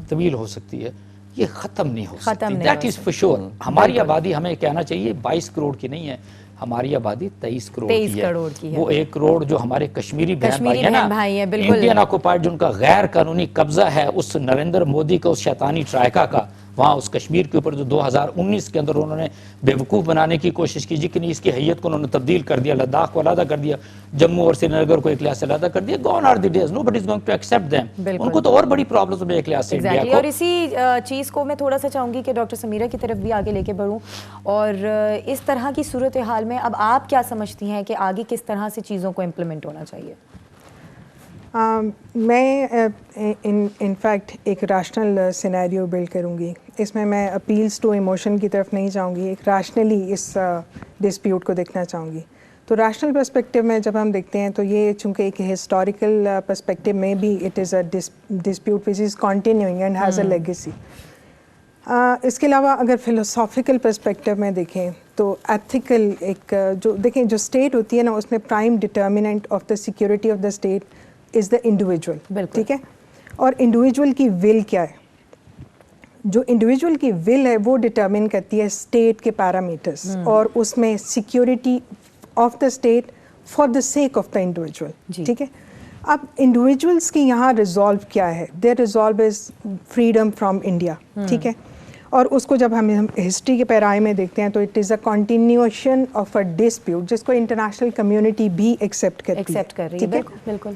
طویل ہو سکتی ہے, یہ ختم نہیں ہو سکتی. دیٹ از فور شور. ہماری آبادی, ہمیں کہنا چاہیے 22 کروڑ کی نہیں ہے, ہماری آبادی 23 کروڑ کی ہے. وہ 1 کروڑ جو ہمارے کشمیری بہن بھائی ہیں نا, انڈین آکوپائڈ, جن کا غیر قانونی قبضہ ہے اس نریندر مودی کا, اس شیطانی ٹرائکا کا, وہاں اس کشمیر کے اوپر جو 2019 کے اندر انہوں نے بیوقوف بنانے کی کوشش کی, جی کہ نہیں اس کی حیت کو انہوں نے تبدیل کر دیا, لداخ کو علیحدہ کر دیا, جموں اور سری نگر کو ایک لحاظ سے علیحدہ کر دیا. Gone are the days, nobody is going to accept them. ان کو تو اور بڑی پرابلمز میں ایک لحاظ سے انڈیا کو. اور اسی چیز کو میں تھوڑا سا چاہوں گی کہ ڈاکٹر سمیرہ کی طرف بھی آگے لے کے بڑھوں, اور اس طرح کی صورتحال میں اب آپ کیا سمجھتی ہیں کہ آگے کس طرح سے چیزوں کو امپلیمنٹ ہونا چاہیے؟ میں انفیکٹ ایک ریشنل سینیریو بلڈ کروں گی. اس میں اپیلز ٹو ایموشن کی طرف نہیں جاؤں گی, ایک ریشنلی اس ڈسپیوٹ کو دیکھنا چاہوں گی. تو ریشنل پرسپیکٹیو میں جب ہم دیکھتے ہیں تو یہ چونکہ ایک ہسٹوریکل پرسپیکٹیو میں بھی it is a dispute which is continuing and has a legacy. اس کے علاوہ اگر فلسافیکل پرسپیکٹیو میں دیکھیں تو ایتھیکل ایک جو دیکھیں جو اسٹیٹ ہوتی ہے نا, اس میں prime determinant of the security of the state is the individual. ٹھیک ہے, اور انڈیویجول کی ول کیا ہے, جو انڈیویجول کی ول ہے وہ ڈٹرمن کرتی ہے اسٹیٹ کے پیرامیٹرز, اور اس میں security of the state for the sake of the individual. ٹھیک ہے, اب انڈیویجولس کی یہاں ریزالو کیا ہے, their resolve is freedom from India. ٹھیک ہے, اور اس کو جب ہم ہسٹری کے پیرائے میں دیکھتے ہیں تو it is a continuation of a dispute جس کو انٹرنیشنل کمیونٹی بھی ایکسیپٹ کرتی ہے. بالکل.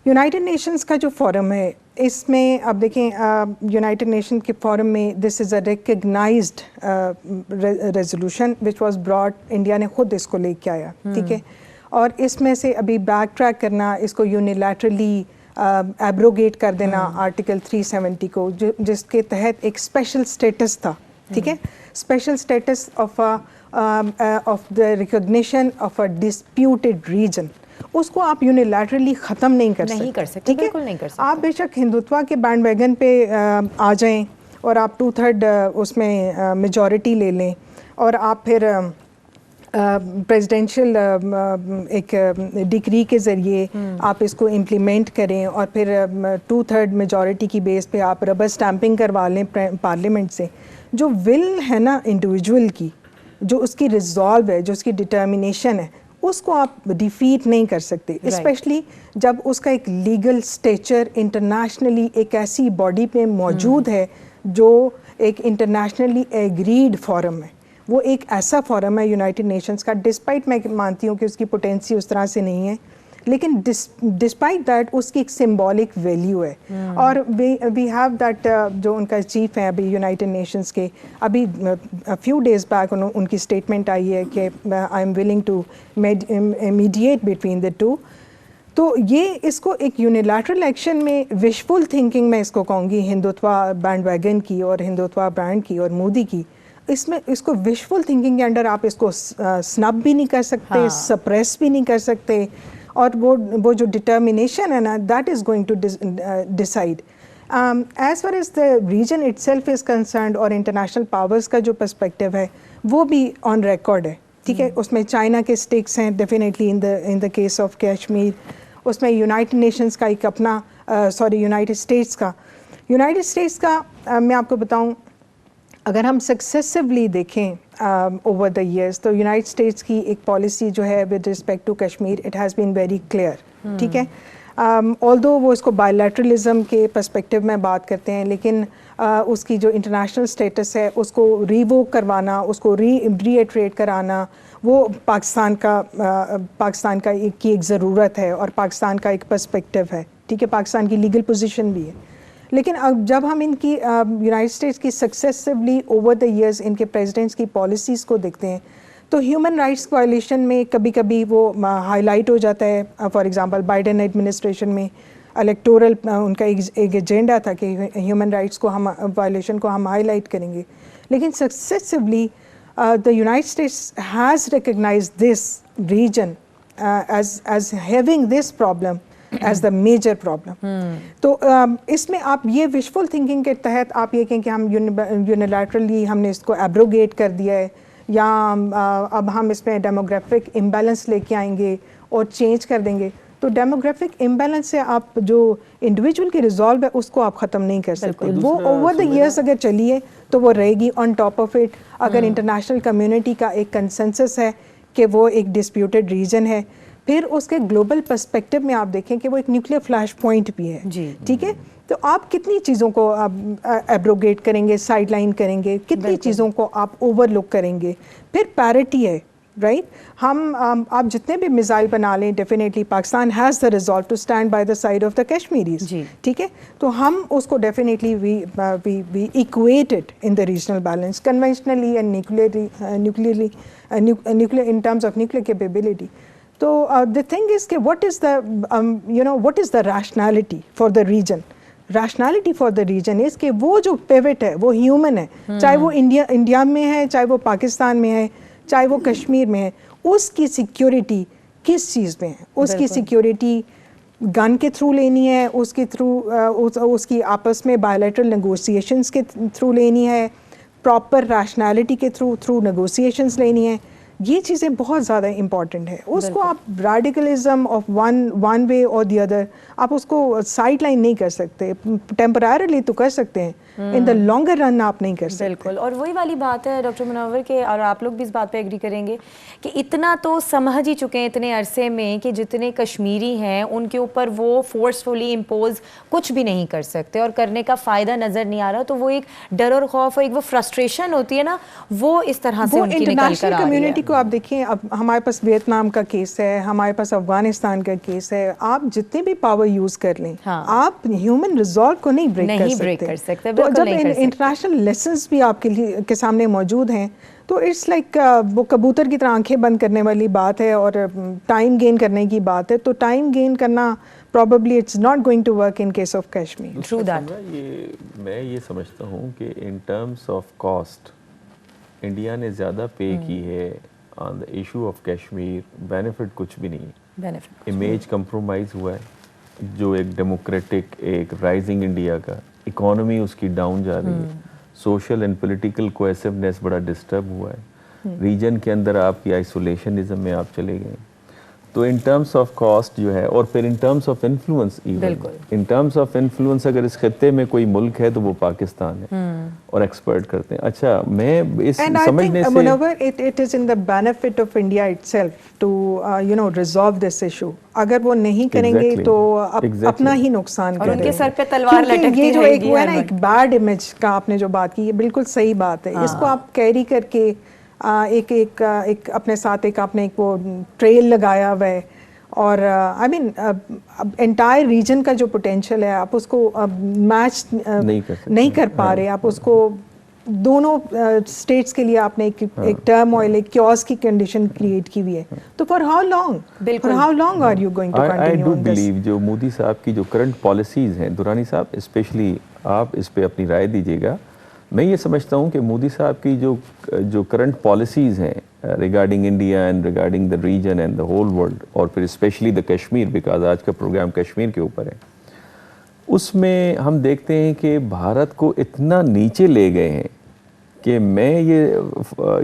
یونائٹڈ نیشنز کا جو فورم ہے, اس میں اب دیکھیں یونائٹڈ نیشن کے فورم میں this is a recognized resolution which was brought, India نے خود اس کو لے کے آیا. ٹھیک ہے, اور اس میں سے ابھی بیک ٹریک کرنا, اس کو یونیلیٹرلی ایبروگیٹ کر دینا آرٹیکل 370 کو, جس کے تحت ایک اسپیشل اسٹیٹس تھا. ٹھیک ہے, special status of the recognition of a disputed region, اس کو آپ یونیلیٹرلی ختم نہیں کر سکتے. بالکل نہیں کر سکتے. آپ بے شک ہندوتوا کے بینڈ ویگن پہ آ جائیں اور آپ 2/3 اس میں میجورٹی لے لیں, اور آپ پھر پریزیڈینشیل ایک ڈگری کے ذریعے آپ اس کو امپلیمنٹ کریں, اور پھر 2/3 میجورٹی کی بیس پہ آپ ربر اسٹیمپنگ کروا لیں پارلیمنٹ سے. جو ول ہے نا انڈیویجول کی, جو اس کی ریزالو ہے, جو اس کی ڈٹرمینیشن ہے, اس کو آپ ڈیفیٹ نہیں کر سکتے, اسپیشلی جب اس کا ایک لیگل اسٹیچر انٹرنیشنلی ایک ایسی باڈی پہ موجود ہے جو ایک انٹرنیشنلی ایگریڈ فورم ہے. وہ ایک ایسا فورم ہے یونائٹڈ نیشنز کا, ڈسپائٹ میں مانتی ہوں کہ اس کی پوٹینسی اس طرح سے نہیں ہے, لیکن ڈسپائٹ دیٹ اس کی ایک سمبولک ویلیو ہے. اور وی ہیو دیٹ جو ان کا چیف ہیں ابھی یونائٹڈ نیشنز کے, ابھی فیو ڈیز بیک ان کی اسٹیٹمنٹ آئی ہے کہ I am willing to mediate between the two. تو یہ اس کو ایک یونیلیٹرل ایکشن میں وشفل تھنکنگ میں اس کو کہوں گی, ہندوتوا بینڈ ویگن کی اور ہندوتوا برانڈ کی اور مودی کی, اس میں اس کو وشفل تھنکنگ کے انڈر آپ اس کو سنب بھی نہیں کر سکتے, سپریس بھی نہیں کر سکتے, اور وہ جو ڈٹرمینیشن ہے نا that is going to decide. As far as the region itself is concerned, اور انٹرنیشنل پاورز کا جو پرسپیکٹو ہے وہ بھی آن ریکارڈ ہے, ٹھیک ہے. اس میں چائنا کے اسٹیکس ہیں definitely in the case of Kashmir. اس میں یونائٹڈ نیشنز کا ایک اپنا یونائٹڈ اسٹیٹس کا میں آپ کو بتاؤں, اگر ہم سکسیسولی دیکھیں اوور دا ایئرس تو یونائٹڈ اسٹیٹس کی ایک پالیسی جو ہے with respect to Kashmir it has been very clear, ٹھیک ہے. آلدو وہ اس کو بائیلیٹرلزم کے پرسپیکٹو میں بات کرتے ہیں, لیکن اس کی جو انٹرنیشنل اسٹیٹس ہے اس کو ریووک کروانا, اس کو ری ایٹریٹ کرانا, وہ پاکستان کا کی ایک ضرورت ہے اور پاکستان کا ایک پرسپیکٹو ہے, ٹھیک ہے. پاکستان کی لیگل پوزیشن بھی ہے. لیکن اب جب ہم ان کی یونائٹڈ اسٹیٹس کی successively over the years in کے پریزیڈنٹس کی پالیسیز کو دیکھتے ہیں تو ہیومن رائٹس وائلیشن میں کبھی کبھی وہ ہائی لائٹ ہو جاتا ہے. فار ایگزامپل بائیڈن ایڈمنسٹریشن میں الیکٹورل ان کا ایک ایجنڈا تھا کہ ہیومن رائٹس کو ہم وائلیشن کو ہم ہائی لائٹ کریں گے, لیکن successively the United States has recognized this region as having this problem as the major problem. تو اس میں آپ یہ wishful thinking کے تحت آپ یہ کہیں کہ ہم unilaterally ہم نے اس کو ایبروگیٹ کر دیا ہے, یا اب ہم اس میں ڈیموگرافک امبیلنس لے کے آئیں گے اور چینج کر دیں گے. تو ڈیموگرافک امبیلنس سے آپ جو انڈیویجول کی ریزالو ہے اس کو آپ ختم نہیں کر سکتے. وہ اوور دا ایئرس اگر چلیے تو وہ رہے گی آن ٹاپ آف اٹ. اگر انٹرنیشنل کمیونٹی کا ایک کنسنسس ہے کہ وہ ایک ڈسپیوٹیڈ ریجن ہے, پھر اس کے گلوبل پرسپیکٹو میں آپ دیکھیں کہ وہ ایک نیوکلیئر فلیش پوائنٹ بھی ہے, ٹھیک ہے. تو آپ کتنی چیزوں کو ایبروگیٹ کریں گے, سائڈ لائن کریں گے, کتنی چیزوں کو آپ اوور لک کریں گے. پھر پیرٹی ہے, رائٹ. ہم آپ جتنے بھی میزائل بنا لیں definitely Pakistan has the resolve to stand by the side of the Kashmiris, ٹھیک ہے. تو ہم اس کو definitely we equated in the regional balance conventionally and nuclearly in terms of nuclear capability. تو دا تھنگ از کہ what is the rationality for the region. Rationality for the region از کہ وہ جو پیوٹ ہے وہ ہیومن ہے, چاہے وہ انڈیا میں ہے, چاہے وہ پاکستان میں ہے, چاہے وہ کشمیر میں ہے. اس کی سیکیورٹی کس چیز میں ہے؟ اس کی سیکیورٹی گن کے تھرو لینی ہے, اس کے تھرو اس کی آپس میں بائیلیٹرل نیگوسیشنس کے تھرو لینی ہے, پراپر ریشنالٹی کے تھرو نیگوسیشنس لینی ہے. یہ چیزیں بہت زیادہ امپورٹنٹ ہے. اس کو آپ ریڈیکلزم آف ون وے اور دی ادر آپ اس کو سائڈ لائن نہیں کر سکتے. ٹیمپرریلی تو کر سکتے ہیں, ان دا لانگر رن آپ نہیں کر سکتے. بالکل. اور وہی والی بات ہے ڈاکٹر منور کہ, اور آپ لوگ بھی اس بات پہ ایگری کریں گے کہ اتنا تو سمجھ ہی چکے ہیں اتنے عرصے میں کہ جتنے کشمیری ہیں ان کے اوپر وہ فورسفلی امپوز کچھ بھی نہیں کر سکتے اور کرنے کا فائدہ نظر نہیں آ رہا. تو وہ ایک ڈر اور خوف اور ایک وہ فرسٹریشن ہوتی ہے نا, وہ اس طرح سے ان کی نکل کر آ رہی ہے. کو آپ دیکھیں, اب ہمارے پاس ویتنام کا کیس ہے, ہمارے پاس افغانستان کا کیس ہے. آپ جتنے بھی پاور یوز کر لیں آپ ہیومن ریزالو کو نہیں بریک کر سکتے. تو جب انٹرنیشنل لیسنس بھی آپ کے سامنے موجود ہیں تو اٹس لائک وہ کبوتر کی طرح آنکھیں بند کرنے والی بات ہے اور ٹائم گین کرنے کی بات ہے. تو ٹائم گین کرنا probably it's not going to work in case of Kashmir. True that. میں یہ سمجھتا ہوں کہ in terms of cost India نے زیادہ پے کی ہے on the issue of Kashmir. Benefit کچھ بھی نہیں, امیج کمپرومائز ہوا ہے. جو ایک ڈیموکریٹک ایک رائزنگ انڈیا کا اکانومی اس کی ڈاؤن جا رہی ہے, سوشل اینڈ پولیٹیکل کوہیسونیس بڑا ڈسٹرب ہوا ہے. ریجن کے اندر آپ کی آئسولیشنزم میں آپ چلے گئے. تو ان ٹرمز آف کاسٹ جو ہے, اور پھر ان terms of influence, in terms of influence اگر اس خطے میں کوئی ملک ہے تو وہ پاکستان ہے اور ایکسپرٹ کرتے ہیں. اچھا میں اس سمجھنے سے it is in the benefit of India itself to resolve this issue. اگر وہ نہیں کریں گے تو اپنا ہی نقصان کریں گے. اور ان کے سر پہ تلوار لٹکتی رہے گی. یہ جو ایک وہ ہے نا ایک بیڈ امیج کا آپ نے جو بات کی, یہ بالکل صحیح بات ہے. اس کو آپ کیری کر کے ایک اپنے ساتھ ایک آپ نے ایک وہ ٹریل لگایا ہوا ہے اور آئی مین انٹائر ریجن کا جو پوٹینشیل ہے آپ اس کو میچ نہیں کر پا رہے. آپ اس کو دونوں اسٹیٹس کے لیے آپ نے ایک ٹرم آئل ایک کیوس کی کنڈیشن کریٹ کی ہوئی ہے. تو for how long are you going to continue on this? Believe جو مودی صاحب کی جو کرنٹ پالیسیز ہیں، درانی صاحب اسپیشلی آپ اس پہ اپنی رائے دیجیے گا. میں یہ سمجھتا ہوں کہ مودی صاحب کی جو کرنٹ پالیسیز ہیں regarding India and regarding the region and the whole world, اور پھر اسپیشلی دا کشمیر، بیکاز آج کا پروگرام کشمیر کے اوپر ہے، اس میں ہم دیکھتے ہیں کہ بھارت کو اتنا نیچے لے گئے ہیں کہ میں یہ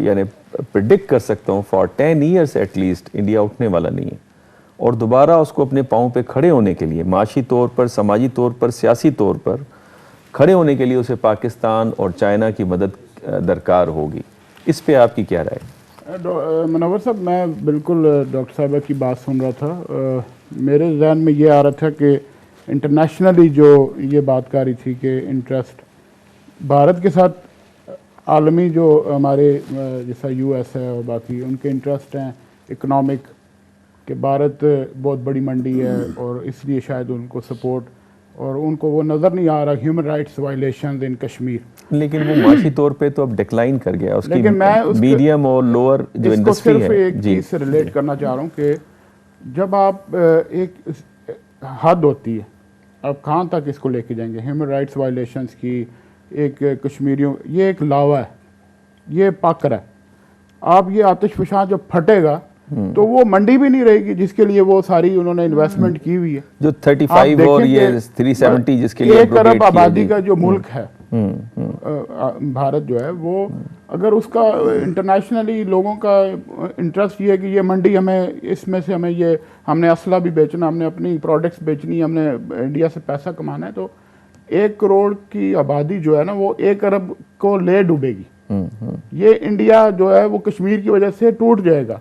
یعنی پریڈکٹ کر سکتا ہوں for 10 years at least India اٹھنے والا نہیں ہے. اور دوبارہ اس کو اپنے پاؤں پہ کھڑے ہونے کے لیے، معاشی طور پر، سماجی طور پر، سیاسی طور پر کھڑے ہونے کے لیے اسے پاکستان اور چائنا کی مدد درکار ہوگی. اس پہ آپ کی کیا رائے؟ منور صاحب، میں بالکل ڈاکٹر صاحبہ کی بات سن رہا تھا. میرے ذہن میں یہ آ رہا تھا کہ انٹرنیشنلی جو یہ بات کر رہی تھی کہ انٹرسٹ بھارت کے ساتھ عالمی جو ہمارے جیسا یو ایس ہے اور باقی ان کے انٹرسٹ ہیں اکنامک، کہ بھارت بہت بڑی منڈی ہے اور اس لیے شاید ان کو سپورٹ، اور ان کو وہ نظر نہیں آ رہا ہیومن رائٹس وائلیشنز ان کشمیر. لیکن وہ معاشی طور پہ تو اب ڈکلائن کر گیا. اس کی میڈیم اور لوور جو انڈسٹری ہے، صرف ایک چیز سے ریلیٹ کرنا چاہ رہا ہوں کہ جب آپ ایک حد ہوتی ہے، آپ کہاں تک اس کو لے کے جائیں گے؟ ہیومن رائٹس وائلیشنز کی ایک کشمیریوں، یہ ایک لاوا ہے، یہ پاکر ہے. آپ یہ آتش فشاں جب پھٹے گا تو وہ منڈی بھی نہیں رہے گی جس کے لیے وہ ساری انہوں نے انویسٹمنٹ کی ہوئی ہے. جو 35 اور یہ 370 جس کے لیے 1 ارب آبادی کا جو ملک ہے بھارت جو ہے، وہ اگر اس کا انٹرنیشنلی لوگوں کا انٹرسٹ یہ ہے کہ یہ منڈی ہمیں اس میں سے ہم نے اسلحہ بھی بیچنا، ہم نے اپنی پروڈکٹس بیچنی، ہم نے انڈیا سے پیسہ کمانا ہے، تو 1 کروڑ کی آبادی جو ہے نا وہ 1 ارب کو لے ڈوبے گی. یہ انڈیا جو ہے وہ کشمیر کی وجہ سے ٹوٹ جائے گا.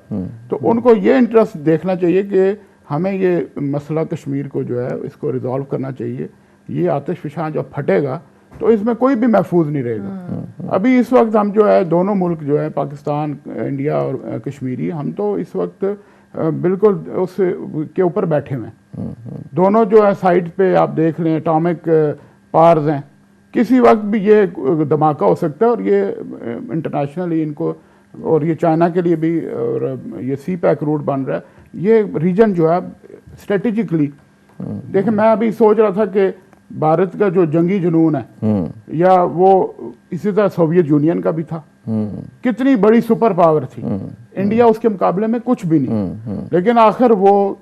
تو ان کو یہ انٹرسٹ دیکھنا چاہیے کہ ہمیں یہ مسئلہ کشمیر کو جو ہے اس کو ریزالو کرنا چاہیے. یہ آتش فشاں جب پھٹے گا تو اس میں کوئی بھی محفوظ نہیں رہے گا. ابھی اس وقت ہم جو ہے دونوں ملک جو ہے پاکستان، انڈیا اور کشمیری، ہم تو اس وقت بالکل اس کے اوپر بیٹھے ہوئے ہیں. دونوں جو ہے سائڈ پہ آپ دیکھ لیں اٹامک پارز ہیں، کسی وقت بھی یہ دھماکہ ہو سکتا ہے. اور یہ انٹرنیشنلی ان کو، اور یہ چائنا کے لیے بھی، اور یہ سی پیک روٹ بن رہا ہے. یہ ریجن جو ہے اسٹریٹجکلی دیکھیں، میں ابھی سوچ رہا تھا کہ بھارت کا جو جنگی جنون ہے، یا وہ اسی طرح سوویت یونین کا بھی تھا، کتنی بڑی سپر پاور تھی. انڈیا اس کے مقابلے میں کچھ بھی نہیں، لیکن آخر وہ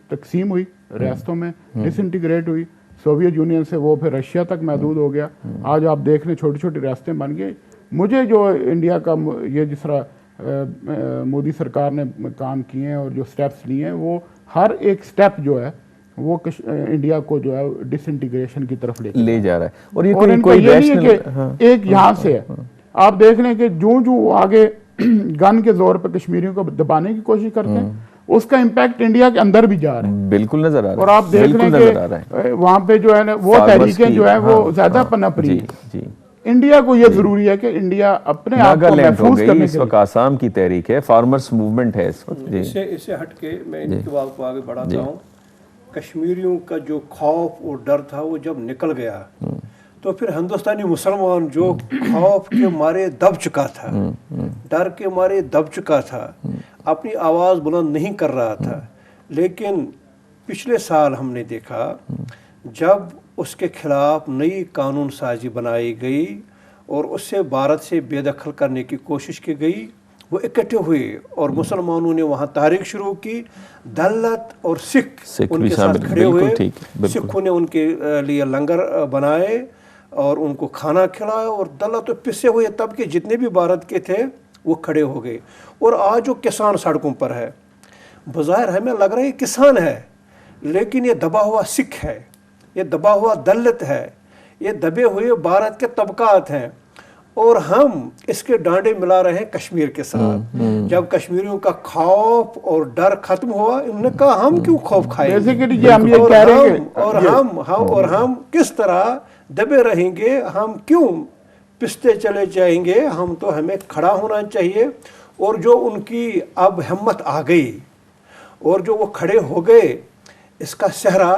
تقسیم ہوئی ریاستوں میں، ڈس انٹیگریٹ ہوئی. سوویت یونین سے وہ پھر رشیا تک محدود ہو گیا. آج آپ دیکھ لیں چھوٹی چھوٹی ریاستیں بن گئی. مجھے جو انڈیا کا یہ جس طرح مودی سرکار نے کام کیے ہیں اور جو سٹیپس لیے ہیں، وہ ہر ایک سٹیپ جو ہے وہ انڈیا کو جو ہے ڈس انٹیگریشن کی طرف لے جا رہا ہے. اور یہ نہیں ہے کہ ایک یہاں سے ہے. آپ دیکھ لیں کہ جو وہ آگے گن کے زور پہ کشمیریوں کو دبانے کی کوشش کرتے ہیں، اس کا امپیکٹ انڈیا کے اندر بھی جا رہا ہے. بالکل نظر آ رہا ہے. اور آپ دیکھ لیں کہ وہاں پہ جو ہے نا وہ تحریکیں جو ہیں وہ زیادہ پنپ رہی ہیں. انڈیا کو یہ ضروری ہے کہ انڈیا اپنے آپ کو محفوظ کرنے کے لیے، اس وقت آسام کی تحریک ہے، فارمرز موومنٹ ہے اس وقت. اس سے ہٹ کے میں ان کی بات کو آگے بڑھاتا ہوں. کشمیریوں کا جو خوف اور ڈر تھا وہ جب نکل گیا تو پھر ہندوستانی مسلمان جو خوف کے مارے دب چکا تھا، ڈر کے مارے دب چکا تھا، اپنی آواز بلند نہیں کر رہا تھا. لیکن پچھلے سال ہم نے دیکھا جب اس کے خلاف نئی قانون سازی بنائی گئی اور اس سے بھارت سے بے دخل کرنے کی کوشش کی گئی، وہ اکٹھے ہوئے اور مسلمانوں نے وہاں تحریک شروع کی. دلت اور سکھ ان کے ساتھ کھڑے ہوئے. سکھوں نے ان کے لیے لنگر بنائے اور ان کو کھانا کھلایا، اور دلت و پسے ہوئے طبقے جتنے بھی بھارت کے تھے وہ کھڑے ہو گئے. اور آج جو کسان سڑکوں پر ہے، بظاہر ہمیں لگ رہا ہے یہ کسان ہے، لیکن یہ دبا ہوا سکھ ہے، یہ دبا ہوا دلت ہے، یہ دبے ہوئے بھارت کے طبقات ہیں. اور ہم اس کے ڈانڈے ملا رہے ہیں کشمیر کے ساتھ. جب کشمیریوں کا خوف اور ڈر ختم ہوا، انہوں نے کہا ہم کیوں خوف کھائیں گے، اور ہم کس طرح دبے رہیں گے، ہم کیوں پستے چلے جائیں گے. ہم تو ہمیں کھڑا ہونا چاہیے. اور جو ان کی اب ہمت آ گئی اور جو وہ کھڑے ہو گئے اس کا صحرا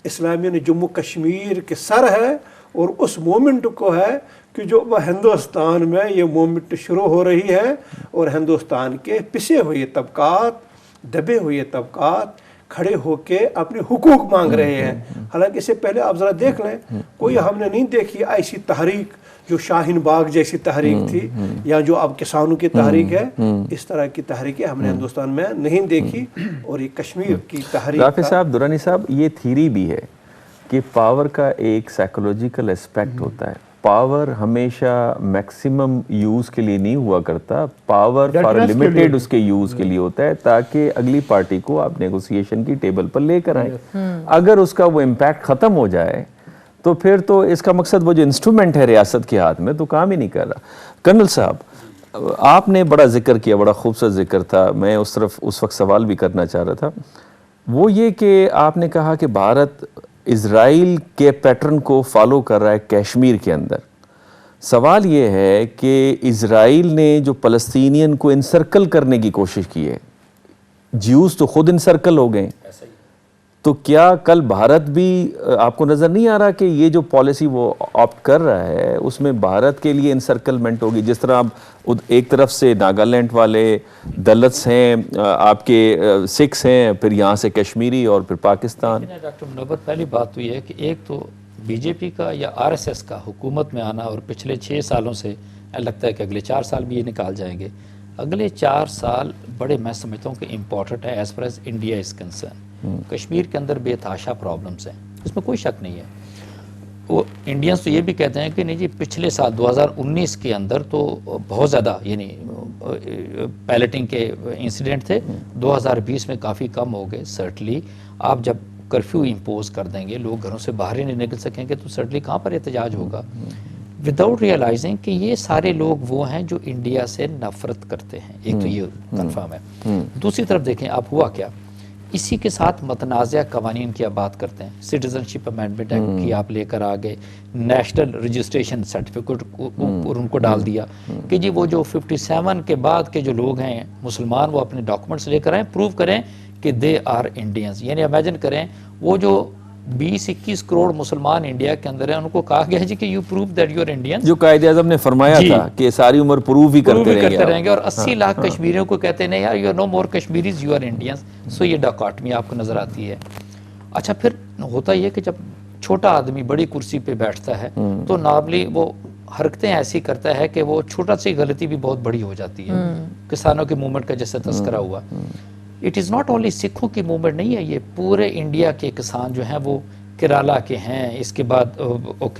اسلامیہ نے جموں کشمیر کے سر ہے، اور اس مومنٹ کو ہے کہ جو ہندوستان میں یہ مومنٹ شروع ہو رہی ہے، اور ہندوستان کے پسے ہوئے طبقات، دبے ہوئے طبقات کھڑے ہو کے اپنے حقوق مانگ رہے ہیں. حالانکہ اس سے پہلے آپ ذرا دیکھ لیں، کوئی ہم نے نہیں دیکھی ایسی تحریک جو شاہین باغ جیسی تحریک تھی یا جو اب کسانوں کی تحریک ہے، اس طرح کی تحریکیں ہم نے ہندوستان میں نہیں دیکھی. اور یہ کشمیر کی تحریک رافع صاحب، درانی صاحب، یہ تھیری بھی ہے کہ پاور کا ایک سائیکولوجیکل اسپیکٹ ہوتا ہے. پاور ہمیشہ میکسیمم یوز کے لیے نہیں ہوا کرتا، پاور فار لمیٹڈ اس کے یوز کے لیے ہوتا ہے تاکہ اگلی پارٹی کو آپ نیگوسیشن کی ٹیبل پر لے کر آئیں. اگر اس کا وہ امپیکٹ ختم ہو جائے تو پھر تو اس کا مقصد وہ جو انسٹرومنٹ ہے ریاست کے ہاتھ میں تو کام ہی نہیں کر رہا. کرنل صاحب، آپ نے بڑا ذکر کیا، بڑا خوبصورت ذکر تھا، میں اس طرف اس وقت سوال بھی کرنا چاہ رہا تھا. وہ یہ کہ آپ نے کہا کہ بھارت اسرائیل کے پیٹرن کو فالو کر رہا ہے کشمیر کے اندر. سوال یہ ہے کہ اسرائیل نے جو فلسطینین کو انسرکل کرنے کی کوشش کی ہے، جیوز تو خود انسرکل ہو گئے، تو کیا کل بھارت بھی، آپ کو نظر نہیں آ رہا کہ یہ جو پالیسی وہ آپٹ کر رہا ہے اس میں بھارت کے لیے انسرکلمنٹ ہوگی؟ جس طرح اب ایک طرف سے ناگالینڈ والے دلتس ہیں، آپ کے سکھس ہیں، پھر یہاں سے کشمیری اور پھر پاکستان. ڈاکٹر منور، پہلی بات تو یہ ہے کہ ایک تو بی جے پی کا یا آر ایس ایس کا حکومت میں آنا، اور پچھلے 6 سالوں سے لگتا ہے کہ اگلے 4 سال بھی یہ نکال جائیں گے. اگلے 4 سال بڑے میں سمجھتا ہوں کہ امپورٹنٹ ہے as per as India is concern. Kashmir کے اندر بے تحاشا پرابلمس ہیں، اس میں کوئی شک نہیں ہے. وہ انڈینز تو یہ بھی کہتے ہیں کہ نہیں جی پچھلے سال 2019 کے اندر تو بہت زیادہ یعنی پیلٹنگ کے انسیڈنٹ تھے، 2020 میں کافی کم ہو گئے. سرٹنلی آپ جب کرفیو امپوز کر دیں گے، لوگ گھروں سے باہر ہی نہیں نکل سکیں گے، تو سرٹنلی کہاں پر احتجاج ہوگا؟ وداؤٹ ریئلائزنگ کہ یہ سارے لوگ وہ ہیں جو انڈیا سے نفرت کرتے ہیں. ایک تو یہ کنفرم ہے. دوسری طرف دیکھیں آپ ہوا کیا، اسی کے ساتھ متنازع قوانین کی آپ بات کرتے ہیں، سٹیزن شپ امینڈمنٹ ایکٹ کی آپ لے کر آگے، نیشنل رجسٹریشن سرٹیفکیٹ اور ان کو ڈال دیا کہ جی وہ جو 57 کے بعد کے جو لوگ ہیں مسلمان، وہ اپنے ڈاکومنٹس لے کر آئیں، پروو کریں کہ دے آر انڈینز. یعنی امیجن کریں وہ جو 20-21 کروڑ مسلمان انڈیا کے اندر ہیں، ان کو کہا گیا جی کہ you prove that you are Indian. جو قائد اعظم نے فرمایا تھا کہ ساری عمر پروو ہی کرتے رہیں گے. اور 80 لاکھ کشمیریوں کو کہتے ہیں نہیں یار you are no more Kashmiris, you are Indians. So یہ ڈاکاٹمی آپ کو نظر آتی ہے. اچھا پھر ہوتا یہ کہ جب چھوٹا آدمی بڑی کرسی پہ بیٹھتا ہے تو نارملی وہ حرکتیں ایسی کرتا ہے کہ وہ چھوٹا سی غلطی بھی بہت بڑی ہو جاتی ہے. کسانوں کے موومنٹ کا جیسے تذکرہ ہوا، اٹ از ناٹ اونلی سکھوں کی موومنٹ نہیں ہے، یہ پورے انڈیا کے کسان جو ہیں وہ کیرالہ کے ہیں، اس کے بعد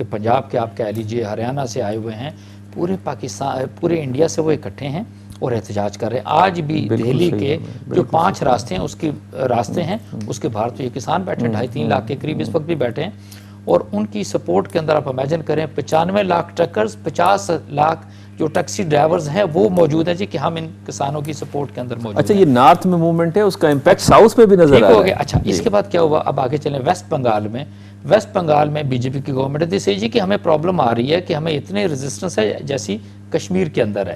پنجاب کے آپ کہہ لیجئے، ہریانہ سے آئے ہوئے ہیں، پورے پاکستان پورے انڈیا سے وہ اکٹھے ہیں اور احتجاج کر رہے ہیں. آج بھی دہلی کے جو 5 راستے ہیں، اس کے راستے ہیں، اس کے باہر تو یہ کسان بیٹھے 2.5-3 لاکھ کے قریب اس وقت بھی بیٹھے ہیں. اور ان کی سپورٹ کے اندر آپ امیجن کریں 95 لاکھ ٹرکرز، 50 لاکھ جو ٹیکسی ڈرائیورز ہیں وہ موجود ہیں جی کہ ہم ان کسانوں کی سپورٹ کے اندر موجود ہیں. اچھا یہ نارتھ میں موومنٹ ہے، اس کا امپیکٹ ساؤتھ میں بھی نظر آ رہا ہے. اچھا اس کے بعد کیا ہوا، اب آگے چلیں ویسٹ بنگال میں بی جے پی کی گورنمنٹ ہے جیسے جی کہ ہمیں پرابلم آ رہی ہے کہ ہمیں اتنے ریزسٹنس ہے جیسی کشمیر کے اندر ہے.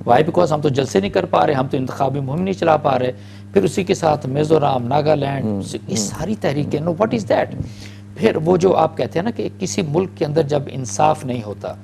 وائی بیکاز ہم تو جلسے نہیں کر پا رہے، ہم تو انتخابی مہم نہیں چلا پا رہے. پھر اسی کے ساتھ میزورام، ناگالینڈ، یہ ساری تحریکیں. No what is that? پھر وہ جو آپ کہتے ہیں نا کہ کسی ملک کے اندر جب انصاف نہیں ہوتا،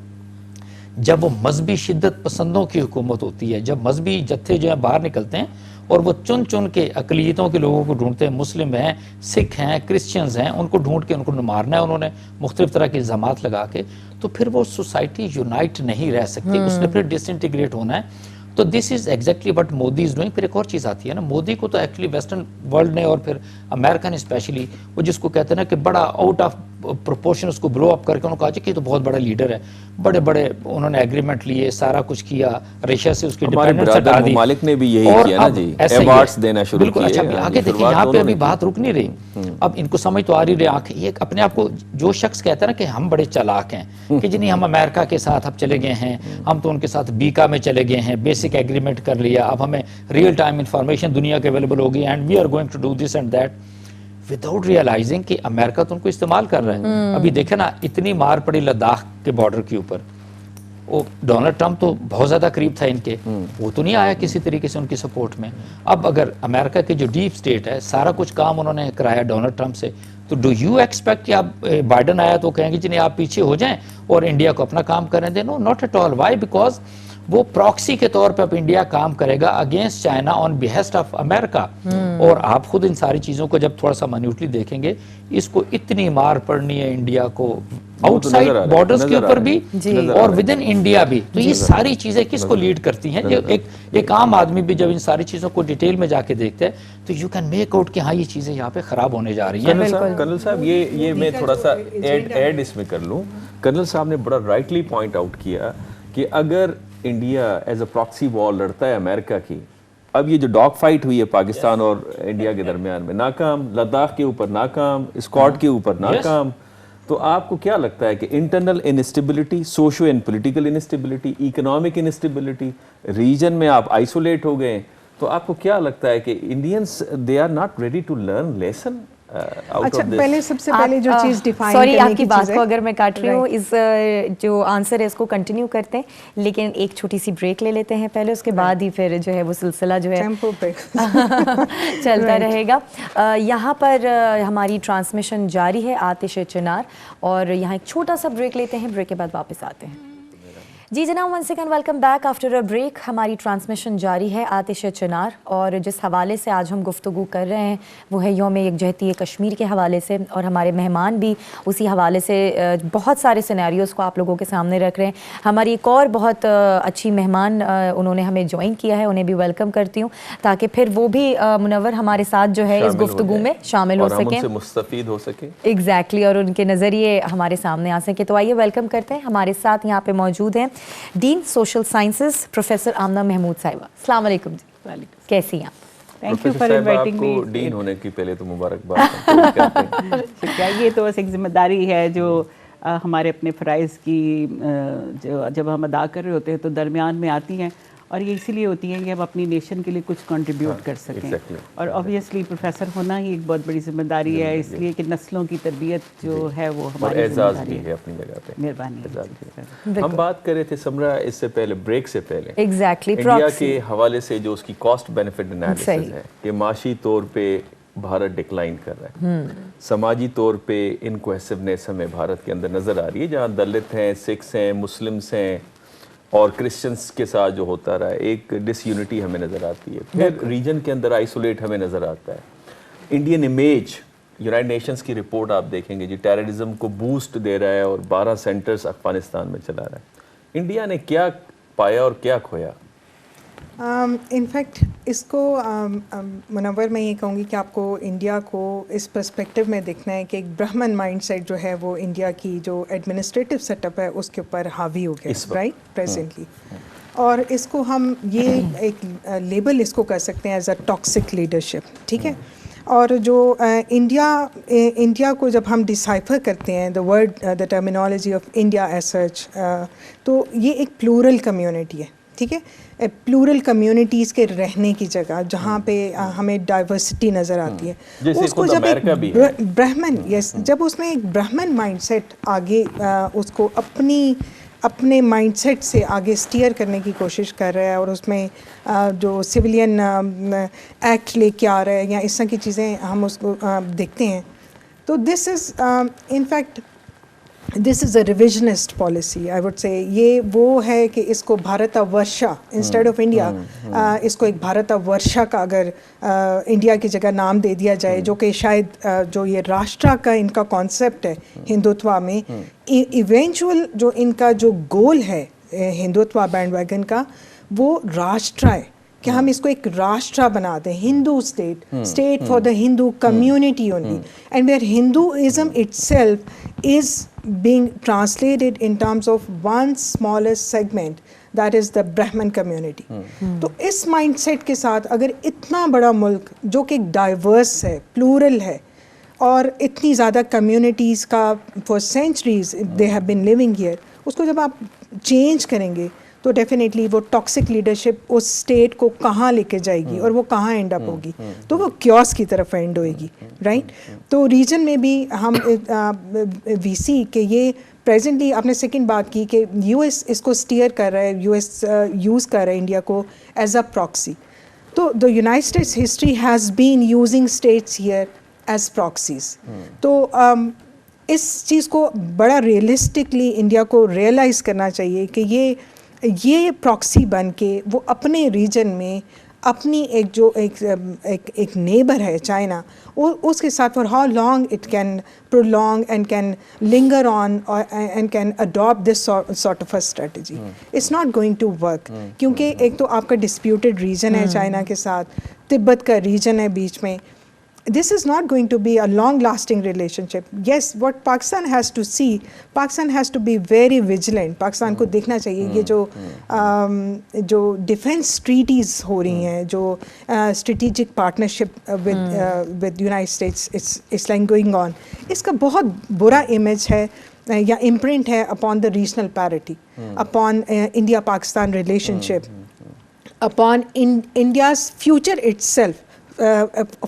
جب وہ مذہبی شدت پسندوں کی حکومت ہوتی ہے، جب مذہبی جتھے جو ہیں باہر نکلتے ہیں اور وہ چن کے اقلیتوں کے لوگوں کو ڈھونڈتے ہیں، مسلم ہیں، سکھ ہیں، کرسچنز ہیں، ان کو ڈھونڈ کے ان کو مارنا ہے انہوں نے مختلف طرح کے الزامات لگا کے، تو پھر وہ سوسائٹی یونائٹ نہیں رہ سکتی، اس نے پھر ڈس انٹیگریٹ ہونا ہے. تو this is exactly what Modi is doing. پھر ایک اور چیز آتی ہے نا، مودی کو تو ایکچولی ویسٹرن ورلڈ نے اور پھر امریکن اسپیشلی وہ جس کو کہتے ہیں نا کہ بڑا آؤٹ آف پروپورشن اس کو بلو اپ کر کے انہوں نے کہا کہ یہ تو بہت بڑا لیڈر ہے، بڑے بڑے انہوں نے ایگریمنٹ لیے، سارا کچھ کیا، رشیا سے اس کی ڈیپینڈنس ہٹا دی. ممالک نے بھی یہی کیا نا جی، ایوارڈز دینا شروع کیے. بالکل. اچھا آگے دیکھیں یہاں پہ ابھی بات رک نہیں رہی. اب ان کو سمجھ تو آ رہی آنکھ، یہ اپنے آپ کو جو شخص کہتا ہے نا کہ ہم بڑے چالاک ہیں کہ جی نہیں ہم امریکہ کے ساتھ اب چلے گئے ہیں، ہم تو ان کے ساتھ بیکا میں چلے گئے ہیں، بیسک ایگریمنٹ کر لیا، اب ہمیں ریئل ٹائم انفارمیشن دنیا کے اویلیبل ہوگی and we are going to do this and that, without realizing کہ امریکہ تو ان کو استعمال کر رہا ہے. ابھی دیکھیں نا اتنی مار پڑی لداخ کے بارڈر کے اوپر، وہ ڈونلڈ ٹرمپ تو بہت زیادہ قریب تھا ان کے, وہ تو نہیں آیا کسی طریقے سے ان کی سپورٹ میں. اب اگر امریکہ کے جو ڈیپ اسٹیٹ ہے سارا کچھ کام انہوں نے کرایا ڈونلڈ ٹرمپ سے, تو ڈو یو ایکسپیکٹ کہ آپ بائیڈن آیا تو کہیں گے جی نہیں آپ پیچھے ہو جائیں اور انڈیا کو اپنا کام کرنے دیں؟ No, not at all. Why? Because وہ پراکسی کے طور پہ اب انڈیا کام کرے گا against China on behest of America. اور آپ خود ان ساری چیزوں کو جب تھوڑا سا منیوٹلی دیکھیں گے, اس کو اتنی مار پڑنی ہے انڈیا کو آؤٹ سائڈ بارڈرز کے اوپر بھی اور ود ان انڈیا بھی. تو یہ ساری چیزیں کس کو لیڈ کرتی ہیں؟ ایک عام آدمی بھی جب ان ساری چیزوں کو ڈیٹیل میں جا کے دیکھتے ہیں تو یو کین میک آؤٹ کہ ہاں یہ چیزیں یہاں پہ خراب ہونے جا رہی ہیں. کرنل صاحب یہ میں تھوڑا سا ایڈ اس میں کر لوں. کرنل صاحب نے بڑا رائٹلی پوائنٹ آؤٹ کیا کہ اگر India as a proxy war لڑتا ہے امریکہ کی, اب یہ جو ڈاگ فائٹ ہوئی ہے پاکستان اور انڈیا کے درمیان میں, ناکام, لداخ کے اوپر ناکام, اسکاٹ کے اوپر ناکام, تو آپ کو کیا لگتا ہے کہ internal instability, socio and political instability, economic instability, region میں آپ آئسولیٹ ہو گئے, تو آپ کو کیا لگتا ہے کہ Indians they are not ready to learn lesson? اچھا, پہلے سب سے پہلے جو چیز ڈیفائن کرنے کی, آپ کی بات کو اگر میں کاٹ رہی ہوں, اس جو آنسر ہے اس کو کنٹینیو کرتے ہیں, لیکن ایک چھوٹی سی بریک لے لیتے ہیں پہلے, اس کے بعد ہی پھر جو ہے وہ سلسلہ جو ہے چلتا رہے گا. یہاں پر ہماری ٹرانسمیشن جاری ہے آتش چنار, اور یہاں ایک چھوٹا سا بریک لیتے ہیں, بریک کے بعد واپس آتے ہیں. جی جناب, one second, welcome back after a break. ہماری ٹرانسمیشن جاری ہے آتش چنار, اور جس حوالے سے آج ہم گفتگو کر رہے ہیں وہ ہے یوم یکجہتی کشمیر کے حوالے سے, اور ہمارے مہمان بھی اسی حوالے سے بہت سارے سینیریوز کو آپ لوگوں کے سامنے رکھ رہے ہیں. ہماری ایک اور بہت اچھی مہمان انہوں نے ہمیں جوائن کیا ہے, انہیں بھی ویلکم کرتی ہوں تاکہ پھر وہ بھی منور ہمارے ساتھ جو ہے اس گفتگو میں شامل ہو سکیں, مستفید ہو سکیں. ایگزیکٹلی, اور ان کے نظریے ہمارے سامنے آ سکیں. تو آئیے ویلکم کرتے ہیں. ہمارے ساتھ یہاں پہ موجود ہیں dean social sciences professor Amna Mahmood صاحبہ. السلام علیکم جی. وعلیکم, کیسی ہیں آپ؟ Thank you for inviting me. Dean ہونے کی پہلے تو مبارکباد. یہ تو بس ایک ذمہ داری ہے جو ہمارے اپنے فرائض کی جب ہم ادا کر رہے ہوتے ہیں تو درمیان میں آتی ہیں, اور یہ اسی لیے ہوتی ہیں کہ ہم اپنی نیشن کے لیے کچھ کنٹریبیوٹ کر سکیں. اور اوبویسلی پروفیسر ہونا ہی ایک بہت بڑی ذمہ داری ہے, اس لیے کہ نسلوں کی تربیت جو ہے وہ ہماری اعزاز بھی ہے اپنی جگہ پہ. مہربانی. ہم بات کر رہے تھے سمرا اس سے پہلے, بریک سے پہلے, ایگزیکٹلی انڈیا کے حوالے سے جو اس کی کاسٹ بینیفٹ انالیسس ہے کہ معاشی طور پہ بھارت ڈکلائن کر رہا ہے, سماجی طور پہ انکوہیسونیس ہمیں بھارت کے اندر نظر آ رہی ہے, جہاں دلت ہیں, سکھس ہیں, مسلمس ہیں اور کرسچنس کے ساتھ جو ہوتا رہا ہے, ایک ڈس یونٹی ہمیں نظر آتی ہے. پھر ریجن کے اندر آئسولیٹ ہمیں نظر آتا ہے. انڈین امیج, یونائٹڈ نیشنز کی رپورٹ آپ دیکھیں گے جی, ٹیررزم کو بوسٹ دے رہا ہے اور 12 سینٹرز افغانستان میں چلا رہا ہے. انڈیا نے کیا پایا اور کیا کھویا؟ انفیکٹ اس کو منور میں یہ کہوں گی کہ آپ کو انڈیا کو اس پرسپیکٹو میں دیکھنا ہے کہ ایک برہمن مائنڈ سیٹ جو ہے وہ انڈیا کی جو ایڈمنسٹریٹو سیٹ اپ ہے اس کے اوپر حاوی ہو گیا, رائٹ, پریزنٹلی. اور اس کو ہم یہ ایک لیبل اس کو کر سکتے ہیں ایز اے ٹاکسک لیڈرشپ, ٹھیک ہے. اور جو انڈیا کو جب ہم ڈسائفر کرتے ہیں the word the terminology of India as such, تو یہ ایک پلورل کمیونٹی ہے, ٹھیک ہے, پلورل کمیونٹیز کے رہنے کی جگہ جہاں پہ ہمیں ڈائیورسٹی نظر آتی ہے. اس کو جب ایک برہمن, یس, جب اس میں ایک برہمن مائنڈ سیٹ آگے اس کو اپنے مائنڈ سیٹ سے آگے اسٹیئر کرنے کی کوشش کر رہا ہے, اور اس میں جو سویلین ایکٹ لے کے آ رہا ہے یا اس طرح کی چیزیں ہم اس کو دیکھتے ہیں, تو this is in fact this is a revisionist policy, I would say. یہ وہ ہے کہ اس کو Bharata Varsha instead of India, اس کو ایک بھارتا ورشا کا اگر انڈیا کی جگہ نام دے دیا جائے, جو کہ شاید جو یہ راشٹرا کا ان کا کانسیپٹ ہے ہندوتوا میں, ایونچول جو ان کا جو گول ہے ہندوتوا بینڈ ویگن کا, وہ راشٹرا ہے کہ ہم اس کو ایک راشٹرا بنا دیں, Hindu state for the Hindu community only, and where Hinduism itself is being translated in terms of one smallest segment, that is the Brahman community. تو اس مائنڈ سیٹ کے ساتھ اگر اتنا بڑا ملک جو کہ ڈائیورس ہے, پلورل ہے, اور اتنی زیادہ کمیونٹیز کا for centuries they have been living here, اس کو جب آپ چینج کریں گے تو ڈیفینیٹلی وہ ٹاکسک لیڈرشپ اس اسٹیٹ کو کہاں لے کے جائے گی اور وہ کہاں اینڈ اپ ہوگی, تو وہ کیوس کی طرف اینڈ ہوئے گی, رائٹ. تو ریجن میں بھی ہم وی سی کہ یہ presently آپ نے second بات کی کہ US اس کو steer کر رہا ہے, US use کر رہا ہے انڈیا کو as a proxy. تو the United States history has been using states here as proxies. تو اس چیز کو بڑا ریئلسٹکلی انڈیا کو ریئلائز کرنا چاہیے کہ یہ پراکسی بن کے وہ اپنے ریجن میں اپنی ایک نیبر ہے چائنا, اس کے ساتھ for how long it can prolong and can linger on and can adapt this sort of a strategy. It's not going to work, کیونکہ ایک تو آپ کا ڈسپیوٹیڈ ریجن ہے چائنا کے ساتھ, تبت کا ریجن ہے بیچ میں. This is not going to be a long-lasting relationship. Yes, what Pakistan has to see, Pakistan has to be very vigilant. Pakistan کو دیکھنا چاہیے یہ جو ڈیفینس ٹریٹیز ہو رہی ہیں, جو strategic partnership with United States, it's like going on. اس کا بہت برا امیج ہے یا امپرنٹ ہے upon the regional parity, upon India-Pakistan relationship, upon India's future itself.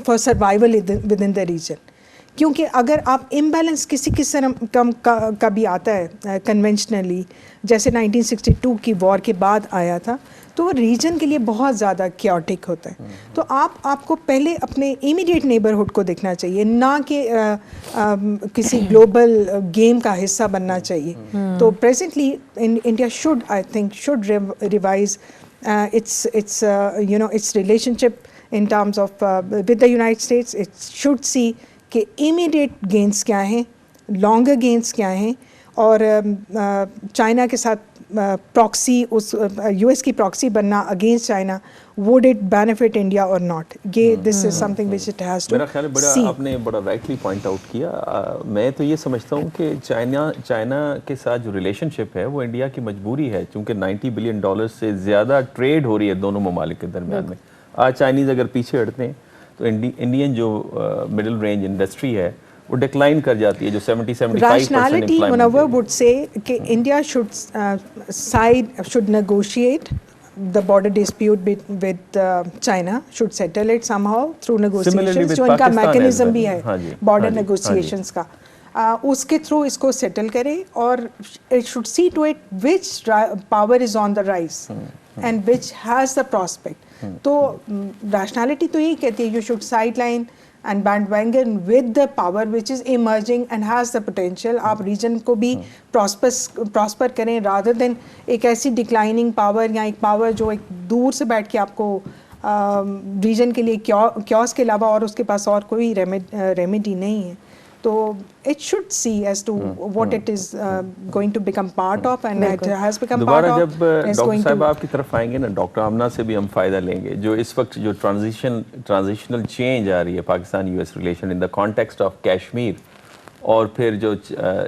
For survival within the region. کیونکہ اگر آپ امبیلنس کسی قسم کا بھی آتا ہے کنونشنلی, جیسے 1962 کی وار کے بعد آیا تھا, تو وہ ریجن کے لیے بہت زیادہ کیوٹک ہوتا ہے. تو آپ کو پہلے اپنے امیڈیٹ نیبرہڈ کو دیکھنا چاہیے, نہ کہ کسی گلوبل گیم کا حصہ بننا چاہیے. تو presently India should, I think, should revise its relationship in terms of with the United States. It should see کہ immediate gains کیا ہیں, longer gains کیا ہیں, اور چائنا کے ساتھ پراکسی, اس US کی پراکسی بننا against China, would it benefit India or not? یہ this is something which it has to see. میرا خیال ہے بڑا آپ نے بڑا رائٹلی پوائنٹ آؤٹ کیا. میں تو یہ سمجھتا ہوں کہ چائنا کے ساتھ جو ریلیشن شپ ہے وہ انڈیا کی مجبوری ہے, چونکہ $90 بلین سے زیادہ ٹریڈ ہو رہی ہے دونوں ممالک کے درمیان میں. آج چائنیز اگر پیچھے ہٹتے ہیں تو انڈین جو مڈل رینج انڈسٹری ہے وہ ڈکلائن کر جاتی ہے, جو 70-75% rationality Munawwar would say کہ India should negotiate the border dispute with China, should settle it somehow through negotiations. جو ان کا mechanism بھی ہے border negotiations کا, اس کے تھرو اس کو سیٹل کرے, اور it should see to it which power is on the rise and which has the prospect. تو rationality تو یہی کہتی ہے you should sideline and bandwagon with the power which is emerging and has the potential. آپ ریجن کو بھی پراسپر کریں rather than ایک ایسی ڈکلائننگ پاور یا ایک پاور جو ایک دور سے بیٹھ کے آپ کو ریجن کے لیے کیوس کے علاوہ اور اس کے پاس اور کوئی ریمیڈی نہیں ہے. تو it should see as to what it is going to become part of, and it has become part of. دوبارہ جب ڈاکٹر صاحب آپ کی طرف آئیں گے نا, ڈاکٹر آمنہ سے بھی ہم فائدہ لیں گے. جو اس وقت جو ٹرانزیشنل چینج آ رہی ہے Pakistan US relation in the context of Kashmir, اور پھر جو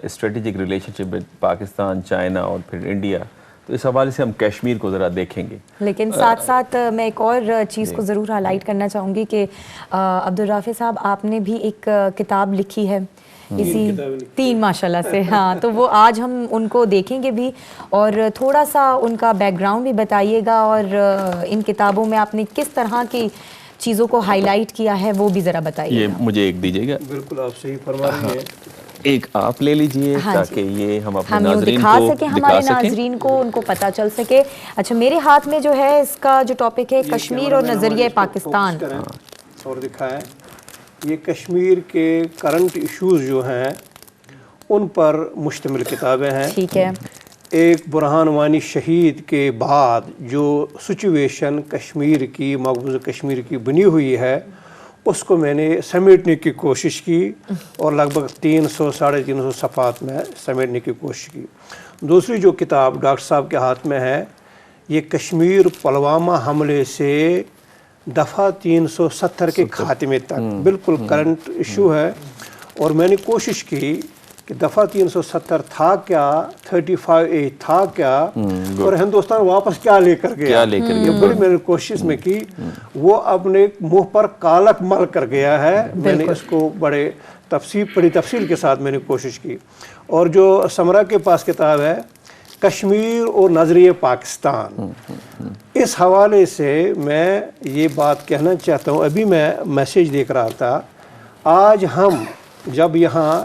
اسٹریٹجک ریلیشن شپ پاکستان, چائنا اور پھر انڈیا, تو اس حوالے سے ہم کشمیر کو ذرا دیکھیں گے. لیکن ساتھ ساتھ میں ایک اور چیز کو ضرور ہائی لائٹ کرنا چاہوں گی کہ عبدالرافع صاحب آپ نے بھی ایک کتاب لکھی ہے, اسی 3 ماشاءاللہ سے, ہاں, تو وہ آج ہم ان کو دیکھیں گے بھی, اور تھوڑا سا ان کا بیک گراؤنڈ بھی بتائیے گا, اور ان کتابوں میں آپ نے کس طرح کی چیزوں کو ہائی لائٹ کیا ہے وہ بھی ذرا بتائیے. یہ مجھے ایک دیجیے گا. بالکل آپ صحیح فرما رہی ہیں. ایک آپ لے لیجئے تاکہ یہ ہم اپنے ناظرین دکھا سکیں, ہمارے ناظرین کو, ان کو پتہ چل سکے. اچھا, میرے ہاتھ میں جو ہے اس کا جو ٹاپک ہے کشمیر اور نظریہ پاکستان, اور دکھائیں یہ کشمیر کے کرنٹ ایشوز جو ہیں ان پر مشتمل کتابیں ہیں. ٹھیک ہے. ایک برہان وانی شہید کے بعد جو سچویشن کشمیر کی, مقبوضہ کشمیر کی بنی ہوئی ہے, اس کو میں نے سمیٹنے کی کوشش کی, اور لگ بھگ 300-350 صفحات میں سمیٹنے کی کوشش کی. دوسری جو کتاب ڈاکٹر صاحب کے ہاتھ میں ہے, یہ کشمیر پلوامہ حملے سے دفعہ 370 کے خاتمے تک, بالکل کرنٹ ایشو ہے. اور میں نے کوشش کی کہ دفعہ 370 تھا کیا, 35A تھا کیا, اور ہندوستان واپس کیا لے کر گیا. یہ بڑی میں نے کوشش میں کی, وہ اپنے منہ پر کالک مل کر گیا ہے. میں نے اس کو بڑی تفصیل کے ساتھ میں نے کوشش کی. اور جو سمرا کے پاس کتاب ہے کشمیر اور نظریہ پاکستان, اس حوالے سے میں یہ بات کہنا چاہتا ہوں. ابھی میں میسیج دیکھ رہا تھا, آج ہم جب یہاں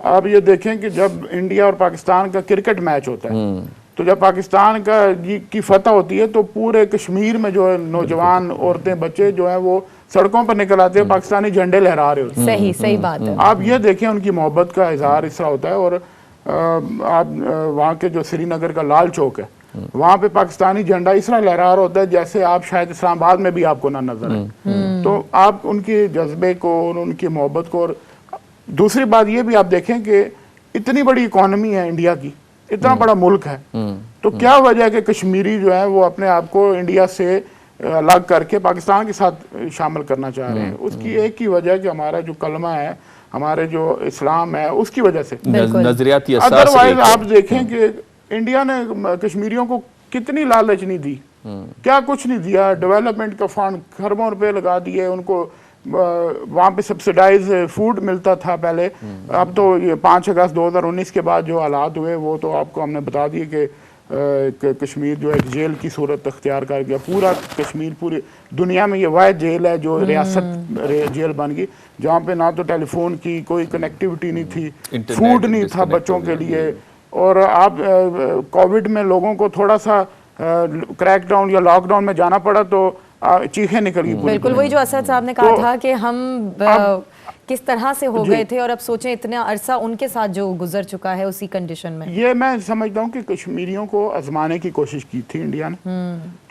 آپ یہ دیکھیں کہ جب انڈیا اور پاکستان کا کرکٹ میچ ہوتا ہے تو جب پاکستان کی فتح ہوتی ہے تو پورے کشمیر میں جو ہے نوجوان عورتیں بچے جو ہیں وہ سڑکوں پر نکل آتے ہیں, پاکستانی جھنڈے لہرا رہے ہوتے ہیں. صحیح بات ہے. آپ یہ دیکھیں ان کی محبت کا اظہار اس طرح ہوتا ہے. اور آپ وہاں کے جو سری نگر کا لال چوک ہے وہاں پہ پاکستانی جھنڈا اس طرح لہرا رہا ہوتا ہے جیسے آپ شاید اسلام آباد میں بھی آپ کو نہ نظر ہے. تو آپ ان کے جذبے کو, ان کی محبت کو. اور دوسری بات یہ بھی آپ دیکھیں کہ اتنی بڑی اکانومی ہے انڈیا کی, اتنا بڑا ملک ہے, تو کیا وجہ ہے کہ کشمیری جو ہے وہ اپنے آپ کو انڈیا سے الگ کر کے پاکستان کے ساتھ شامل کرنا چاہ رہے ہیں؟ اس کی ایک ہی وجہ ہے کہ ہمارا جو کلمہ ہے, ہمارے جو اسلام ہے, اس کی وجہ سے. نظریاتی اساس. ادروائز آپ دیکھیں کہ انڈیا نے کشمیریوں کو کتنی لالچ نہیں دی, کیا کچھ نہیں دیا. ڈیولپمنٹ کا فنڈ کھربوں روپے لگا دیے ان کو, وہاں پہ سبسڈائز فوڈ ملتا تھا پہلے. اب تو یہ 5 اگست 2019 کے بعد جو حالات ہوئے وہ تو آپ کو ہم نے بتا دیے کہ کشمیر جو ایک جیل کی صورت اختیار کر گیا. پورا کشمیر پوری دنیا میں یہ واحد جیل ہے جو ریاست جیل بن گئی, جہاں پہ نہ تو ٹیلی فون کی کوئی کنیکٹیوٹی نہیں تھی, فوڈ نہیں تھا بچوں کے لیے. اور آپ کووڈ میں لوگوں کو تھوڑا سا کریک ڈاؤن یا لاک ڈاؤن میں جانا پڑا تو چیخیں نکل گئی. بالکل وہی جو اسد صاحب نے کہا تھا کہ ہم کس طرح سے ہو گئے تھے, اور اب سوچیں اتنا عرصہ ان کے ساتھ جو گزر چکا ہے اسی کنڈیشن میں. یہ میں سمجھتا ہوں کہ کشمیریوں کو آزمانے کی کوشش کی تھی انڈیا نے.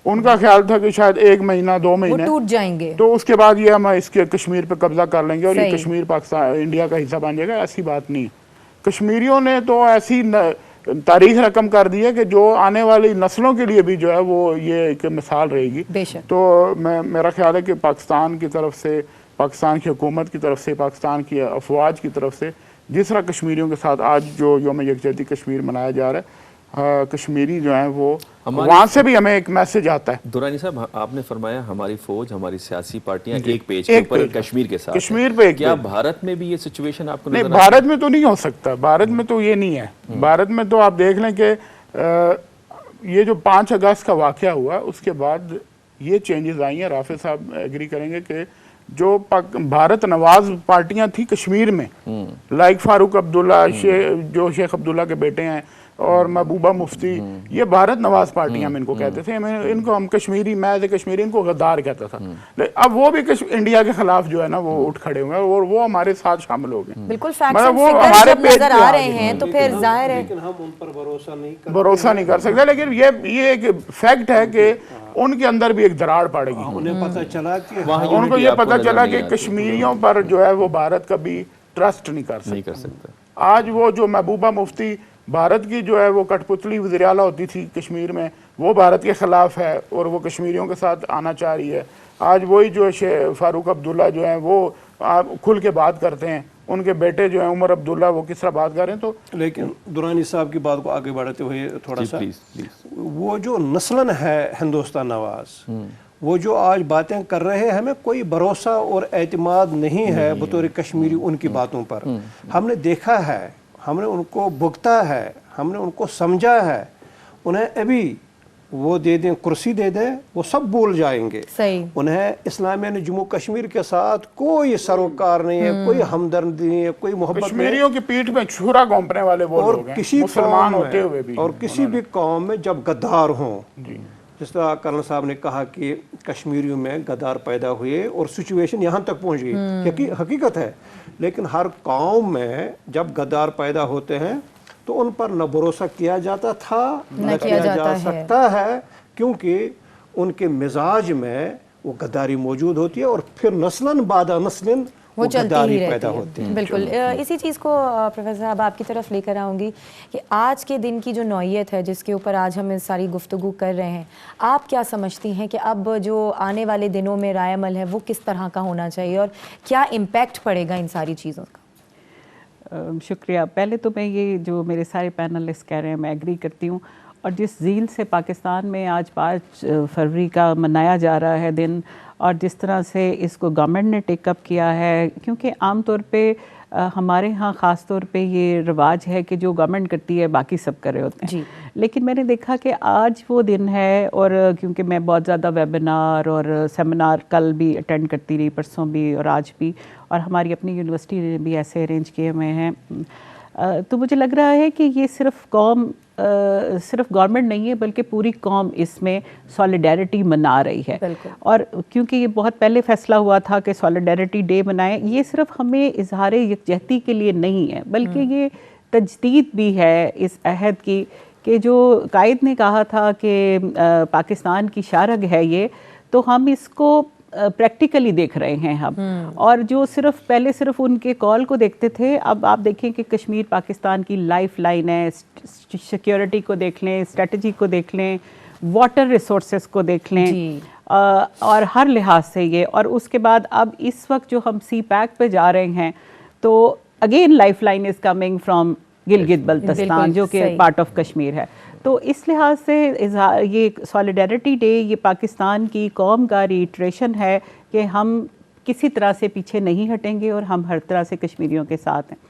ان کا خیال تھا کہ شاید 1 مہینہ 2 مہینے ٹوٹ جائیں گے تو اس کے بعد یہ ہم اس کے کشمیر پہ قبضہ کر لیں گے اور یہ کشمیر پاکستان انڈیا کا حصہ بن جائے گا. ایسی بات نہیں. کشمیریوں نے تو ایسی تاریخ رقم کر دی ہے کہ جو آنے والی نسلوں کے لیے بھی جو ہے وہ یہ ایک مثال رہے گی. تو میرا خیال ہے کہ پاکستان کی طرف سے, پاکستان کی حکومت کی طرف سے, پاکستان کی افواج کی طرف سے جس طرح کشمیریوں کے ساتھ آج جو یوم یکجہتی کشمیر منایا جا رہا ہے, کشمیری جو ہیں وہ وہاں سے بھی ہمیں ایک میسج آتا ہے. درانی صاحب آپ نے فرمایا ہماری فوج, ہماری سیاسی پارٹیاں ایک پیج کے اوپر کشمیر کے ساتھ. کشمیر پہ کیا بھارت میں بھی یہ سچویشن آپ کو نہیں؟ بھارت میں تو نہیں ہو سکتا. بھارت میں تو یہ نہیں ہے. بھارت میں تو آپ دیکھ لیں کہ یہ جو 5 اگست کا واقعہ ہوا اس کے بعد یہ چینجز آئی ہیں. رافع صاحب ایگری کریں گے کہ جو بھارت نواز پارٹیاں تھیں کشمیر میں, لائک فاروق عبداللہ, جو شیخ عبداللہ کے بیٹے ہیں, اور محبوبہ مفتی, یہ بھارت نواز پارٹیاں ہم ان کو کہتے تھے. ان کو ہم کشمیری, میں کشمیری ان کو غدار کہتا تھا. اب وہ بھی انڈیا کے خلاف جو ہے نا وہ اٹھ کھڑے ہوئے اور وہ ہمارے ساتھ شامل ہو گئے. بالکل وہ ہمارے نظر آ رہے ہیں تو پھر ظاہر ہے لیکن ہم ان پر بھروسہ نہیں کر سکتے. لیکن یہ ایک فیکٹ ہے کہ ان کے اندر بھی ایک دراڑ پڑے گی. انہیں پتہ چلا کہ ان کو یہ پتہ چلا کہ کشمیریوں پر جو ہے وہ بھارت کبھی ٹرسٹ نہیں کر سکتا. آج وہ جو محبوبہ مفتی بھارت کی جو ہے وہ کٹ پتلی وزیر اعلیٰ ہوتی تھی کشمیر میں, وہ بھارت کے خلاف ہے اور وہ کشمیریوں کے ساتھ آنا چاہ رہی ہے. آج وہی جو فاروق عبداللہ جو ہیں وہ کھل کے بات کرتے ہیں. ان کے بیٹے جو ہیں عمر عبداللہ وہ کس طرح بات کر رہے ہیں. تو لیکن درانی صاحب کی بات کو آگے بڑھاتے ہوئے تھوڑا سا, وہ جو نسلاً ہے ہندوستان نواز, وہ جو آج باتیں کر رہے ہیں, ہمیں کوئی بھروسہ اور اعتماد نہیں ہے بطور کشمیری ان کی باتوں پر. ہم نے دیکھا ہے, ہم نے ان کو بھگتا ہے, ہم نے ان کو سمجھا ہے. انہیں ابھی وہ دے دیں, کرسی دے دیں, وہ سب بھول جائیں گے. انہیں اسلامیہ نے جموں کشمیر کے ساتھ کوئی سروکار نہیں ہے, کوئی ہمدردی نہیں ہے, کوئی محبت نہیں. کشمیریوں کی پیٹھ میں چھرا گھونپنے والے وہ لوگ ہیں مسلمان ہوتے ہوئے بھی. اور کسی بھی قوم میں جب غدار ہوں, جس طرح کرنل صاحب نے کہا کہ کشمیریوں میں غدار پیدا ہوئے اور سچویشن یہاں تک پہنچ گئی, حقیقت ہے. لیکن ہر قوم میں جب غدار پیدا ہوتے ہیں تو ان پر نہ بھروسہ کیا جاتا تھا نہ کیا جا سکتا ہے, کیونکہ ان کے مزاج میں وہ غداری موجود ہوتی ہے اور پھر نسلاً بعد نسلاً وہ غداری پیدا ہوتی ہے. بالکل اسی چیز کو پروفیسر صاحب آپ کی طرف لے کر آؤں گی کہ آج کے دن کی جو نوعیت ہے جس کے اوپر آج ہم ساری گفتگو کر رہے ہیں, آپ کیا سمجھتی ہیں کہ اب جو آنے والے دنوں میں رائے عمل ہے وہ کس طرح کا ہونا چاہیے اور کیا امپیکٹ پڑے گا ان ساری چیزوں کا؟ شکریہ. پہلے تو میں یہ جو میرے سارے پینلسٹ کہہ رہے ہیں میں ایگری کرتی ہوں, اور جس ذیل سے پاکستان میں آج 5 فروری کا منایا جا رہا ہے دن, اور جس طرح سے اس کو گورنمنٹ نے ٹیک اپ کیا ہے, کیونکہ عام طور پہ ہمارے ہاں خاص طور پہ یہ رواج ہے کہ جو گورنمنٹ کرتی ہے باقی سب کر رہے ہوتے ہیں. لیکن میں نے دیکھا کہ آج وہ دن ہے, اور کیونکہ میں بہت زیادہ ویبینار اور سیمینار کل بھی اٹینڈ کرتی رہی, پرسوں بھی اور آج بھی, اور ہماری اپنی یونیورسٹی نے بھی ایسے ارینج کیے ہوئے ہیں. تو مجھے لگ رہا ہے کہ یہ صرف گورنمنٹ نہیں ہے بلکہ پوری قوم اس میں سالیڈیرٹی منا رہی ہے. اور کیونکہ یہ بہت پہلے فیصلہ ہوا تھا کہ سالیڈیرٹی ڈے منائیں, یہ صرف ہمیں اظہار یکجہتی کے لیے نہیں ہے بلکہ یہ تجدید بھی ہے اس عہد کی کہ جو قائد نے کہا تھا کہ پاکستان کی شارگ ہے یہ, تو ہم اس کو پریکٹیکلی دیکھ رہے ہیں ہم. اور جو پہلے صرف ان کے کال کو دیکھتے تھے, اب آپ دیکھیں کہ کشمیر پاکستان کی لائف لائن ہے. سیکیورٹی کو دیکھ لیں, اسٹریٹجی کو دیکھ لیں, واٹر ریسورسز کو دیکھ لیں, اور ہر لحاظ سے یہ. اور اس کے بعد اب اس وقت جو ہم سی پیک پہ جا رہے ہیں تو again life line is coming from Gilgit Baltistan جو کہ پارٹ آف کشمیر ہے. تو اس لحاظ سے یہ سالیڈیرٹی ڈے یہ پاکستان کی قوم کا ریٹریشن ہے کہ ہم کسی طرح سے پیچھے نہیں ہٹیں گے اور ہم ہر طرح سے کشمیریوں کے ساتھ ہیں.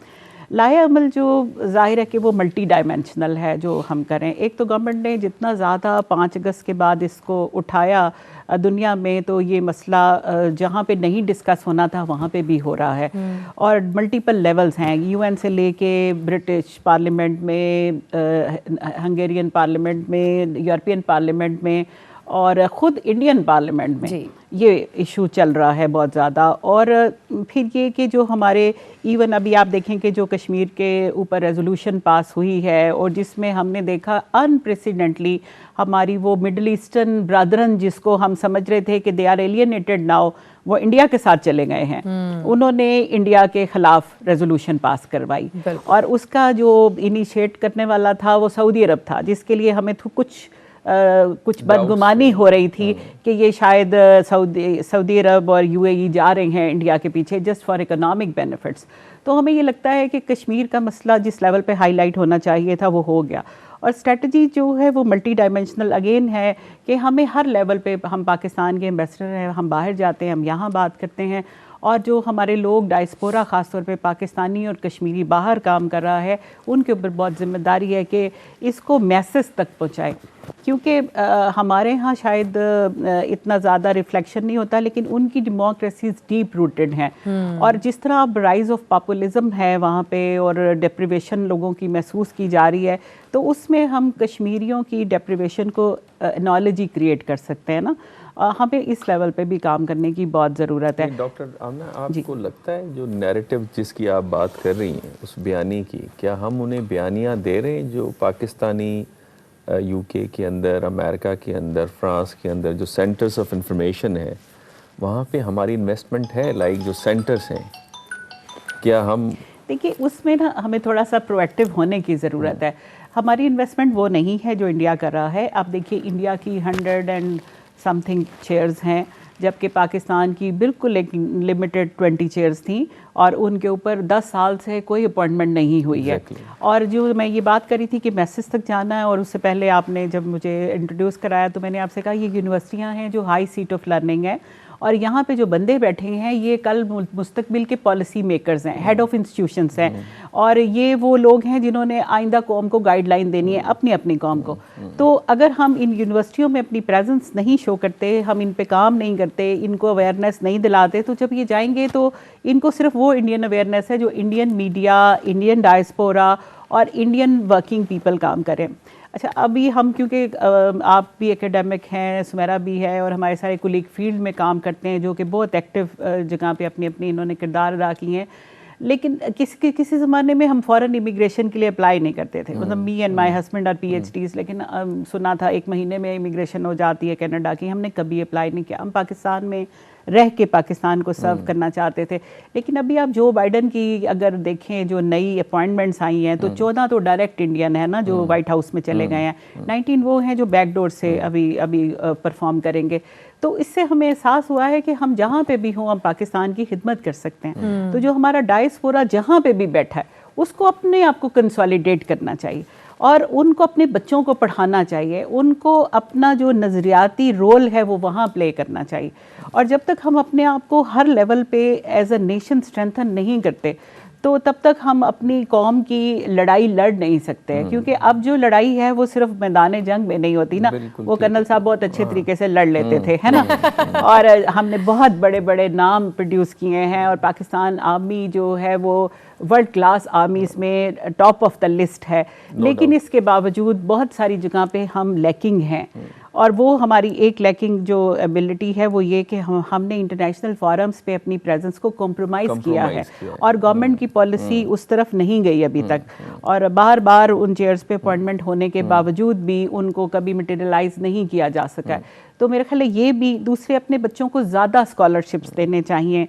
لائحہ عمل جو ظاہر ہے کہ وہ ملٹی ڈائمینشنل ہے جو ہم کریں. ایک تو گورنمنٹ نے جتنا زیادہ 5 اگست کے بعد اس کو اٹھایا دنیا میں, تو یہ مسئلہ جہاں پہ نہیں ڈسکس ہونا تھا وہاں پہ بھی ہو رہا ہے. اور ملٹیپل لیولز ہیں, UN سے لے کے برٹش پارلیمنٹ میں, ہنگیرین پارلیمنٹ میں, یورپین پارلیمنٹ میں, اور خود انڈین پارلیمنٹ میں یہ ایشو چل رہا ہے بہت زیادہ. اور پھر یہ کہ جو ہمارے ایون ابھی آپ دیکھیں کہ جو کشمیر کے اوپر ریزولوشن پاس ہوئی ہے اور جس میں ہم نے دیکھا انپریسیڈنٹلی ہماری وہ مڈل ایسٹرن برادرن جس کو ہم سمجھ رہے تھے کہ دے آر ایلینیٹڈ ناؤ, وہ انڈیا کے ساتھ چلے گئے ہیں. انہوں نے انڈیا کے خلاف ریزولوشن پاس کروائی, اور اس کا جو انیشیٹ کرنے والا تھا وہ سعودی عرب تھا, جس کے لیے ہمیں کچھ بدگمانی ہو رہی تھی کہ یہ شاید سعودی عرب اور UAE جا رہے ہیں انڈیا کے پیچھے جسٹ فار اکنامک بینیفٹس. تو ہمیں یہ لگتا ہے کہ کشمیر کا مسئلہ جس لیول پہ ہائی لائٹ ہونا چاہیے تھا وہ ہو گیا. اور اسٹریٹجی جو ہے وہ ملٹی ڈائمینشنل اگین ہے کہ ہمیں ہر لیول پہ, ہم پاکستان کے ایمبیسڈر ہیں, ہم باہر جاتے ہیں, ہم یہاں بات کرتے ہیں, اور جو ہمارے لوگ ڈائسپورا خاص طور پہ پاکستانی اور کشمیری باہر کام کر رہا ہے ان کے اوپر بہت ذمہ داری ہے کہ اس کو میسز تک پہنچائیں. کیونکہ ہمارے ہاں شاید اتنا زیادہ ریفلیکشن نہیں ہوتا, لیکن ان کی ڈیموکریسیز ڈیپ روٹڈ ہیں. اور جس طرح اب رائز آف پاپولزم ہے وہاں پہ اور ڈیپریویشن لوگوں کی محسوس کی جا رہی ہے, تو اس میں ہم کشمیریوں کی ڈیپریویشن کو انالوجی کریٹ کر سکتے ہیں نا. ہمیں اس لیول پہ بھی کام کرنے کی بہت ضرورت ہے. ڈاکٹر آمنہ, آپ کو لگتا ہے جو نیریٹو جس کی آپ بات کر رہی ہیں اس بیانی کی, کیا ہم انہیں بیانیاں دے رہے ہیں جو پاکستانی UK کے اندر, امریکہ کے اندر, فرانس کے اندر جو سینٹرز آف انفارمیشن ہے وہاں پہ ہماری انویسٹمنٹ ہے, لائک جو سینٹرز ہیں, کیا ہم دیکھیے اس میں نا ہمیں تھوڑا سا پرویکٹیو ہونے کی ضرورت ہے. ہماری انویسٹمنٹ وہ نہیں ہے جو انڈیا کر رہا ہے. آپ دیکھیے انڈیا کی 100 چیئرز ہیں, جبکہ پاکستان کی بالکل ایک لمیٹڈ 20 چیئرز تھیں, اور ان کے اوپر 10 سال سے کوئی اپوائنٹمنٹ نہیں ہوئی ہے. اور جو میں یہ بات کری تھی کہ میسج تک جانا ہے, اور اس سے پہلے آپ نے جب مجھے انٹروڈیوس کرایا تو میں نے آپ سے کہا یہ یونیورسٹیاں ہیں جو ہائی سیٹ آف لرننگ ہے, اور یہاں پہ جو بندے بیٹھے ہیں یہ کل مستقبل کے پالیسی میکرز ہیں, ہیڈ آف انسٹیٹیوشنز ہیں, اور یہ وہ لوگ ہیں جنہوں نے آئندہ قوم کو گائیڈ لائن دینی ہے, اپنی قوم کو. تو اگر ہم ان یونیورسٹیوں میں اپنی پریزنس نہیں شو کرتے, ہم ان پہ کام نہیں کرتے, ان کو اویئرنیس نہیں دلاتے, تو جب یہ جائیں گے تو ان کو صرف وہ انڈین اویئرنیس ہے جو انڈین میڈیا, انڈین ڈائسپورا اور انڈین ورکنگ پیپل کام کریں. اچھا, ابھی ہم کیونکہ آپ بھی اکیڈیمک ہیں, سمیرا بھی ہے, اور ہمارے سارے کولیگ فیلڈ میں کام کرتے ہیں جو کہ بہت ایکٹیو جگہ پہ اپنی انہوں نے کردار ادا کی ہیں, لیکن کسی زمانے میں ہم فورن امیگریشن کے لیے اپلائی نہیں کرتے تھے. مطلب me and my husband are PhDs, لیکن سنا تھا 1 مہینے میں امیگریشن ہو جاتی ہے کینیڈا کی. ہم نے کبھی اپلائی نہیں کیا. ہم پاکستان میں رہ کے پاکستان کو سرو کرنا چاہتے تھے. لیکن ابھی آپ جو بائیڈن کی اگر دیکھیں جو نئی اپوائنٹمنٹس آئی ہیں تو 14 تو ڈائریکٹ انڈین ہے نا جو وائٹ ہاؤس میں چلے گئے ہیں, 19 وہ ہیں جو بیک ڈور سے ابھی پرفارم کریں گے. تو اس سے ہمیں احساس ہوا ہے کہ ہم جہاں پہ بھی ہوں ہم پاکستان کی خدمت کر سکتے ہیں. تو جو ہمارا ڈائسپورا جہاں پہ بھی بیٹھا ہے اس کو اپنے آپ کو کنسالیڈیٹ کرنا چاہیے, اور ان کو اپنے بچوں کو پڑھانا چاہیے, ان کو اپنا جو نظریاتی رول ہے وہ وہاں پلے کرنا چاہیے. اور جب تک ہم اپنے آپ کو ہر لیول پہ ایز اے نیشن اسٹرینتھن نہیں کرتے تو تب تک ہم اپنی قوم کی لڑائی لڑ نہیں سکتے. کیونکہ اب جو لڑائی ہے وہ صرف میدان جنگ میں نہیں ہوتی نا, وہ کرنل صاحب بہت اچھے طریقے سے لڑ لیتے تھے, ہے نا. اور ہم نے بہت بڑے بڑے نام پروڈیوس کیے ہیں, اور پاکستان آرمی جو ہے وہ ورلڈ کلاس آرمیز میں ٹاپ آف دا لسٹ ہے، لیکن اس کے باوجود بہت ساری جگہ پہ ہم لیکنگ ہیں. اور وہ ہماری ایک لیکنگ جو ایبلٹی ہے وہ یہ کہ ہم نے انٹرنیشنل فورمز پہ اپنی پریزنس کو کمپرومائز کیا ہے، اور گورنمنٹ کی پالیسی اس طرف نہیں گئی ابھی تک، اور بار بار ان چیئرز پہ اپوائنٹمنٹ ہونے کے باوجود بھی ان کو کبھی مٹیریلائز نہیں کیا جا سکا ہے. تو میرا خیال ہے یہ بھی دوسرے اپنے بچوں کو زیادہ اسکالرشپس دینے چاہیے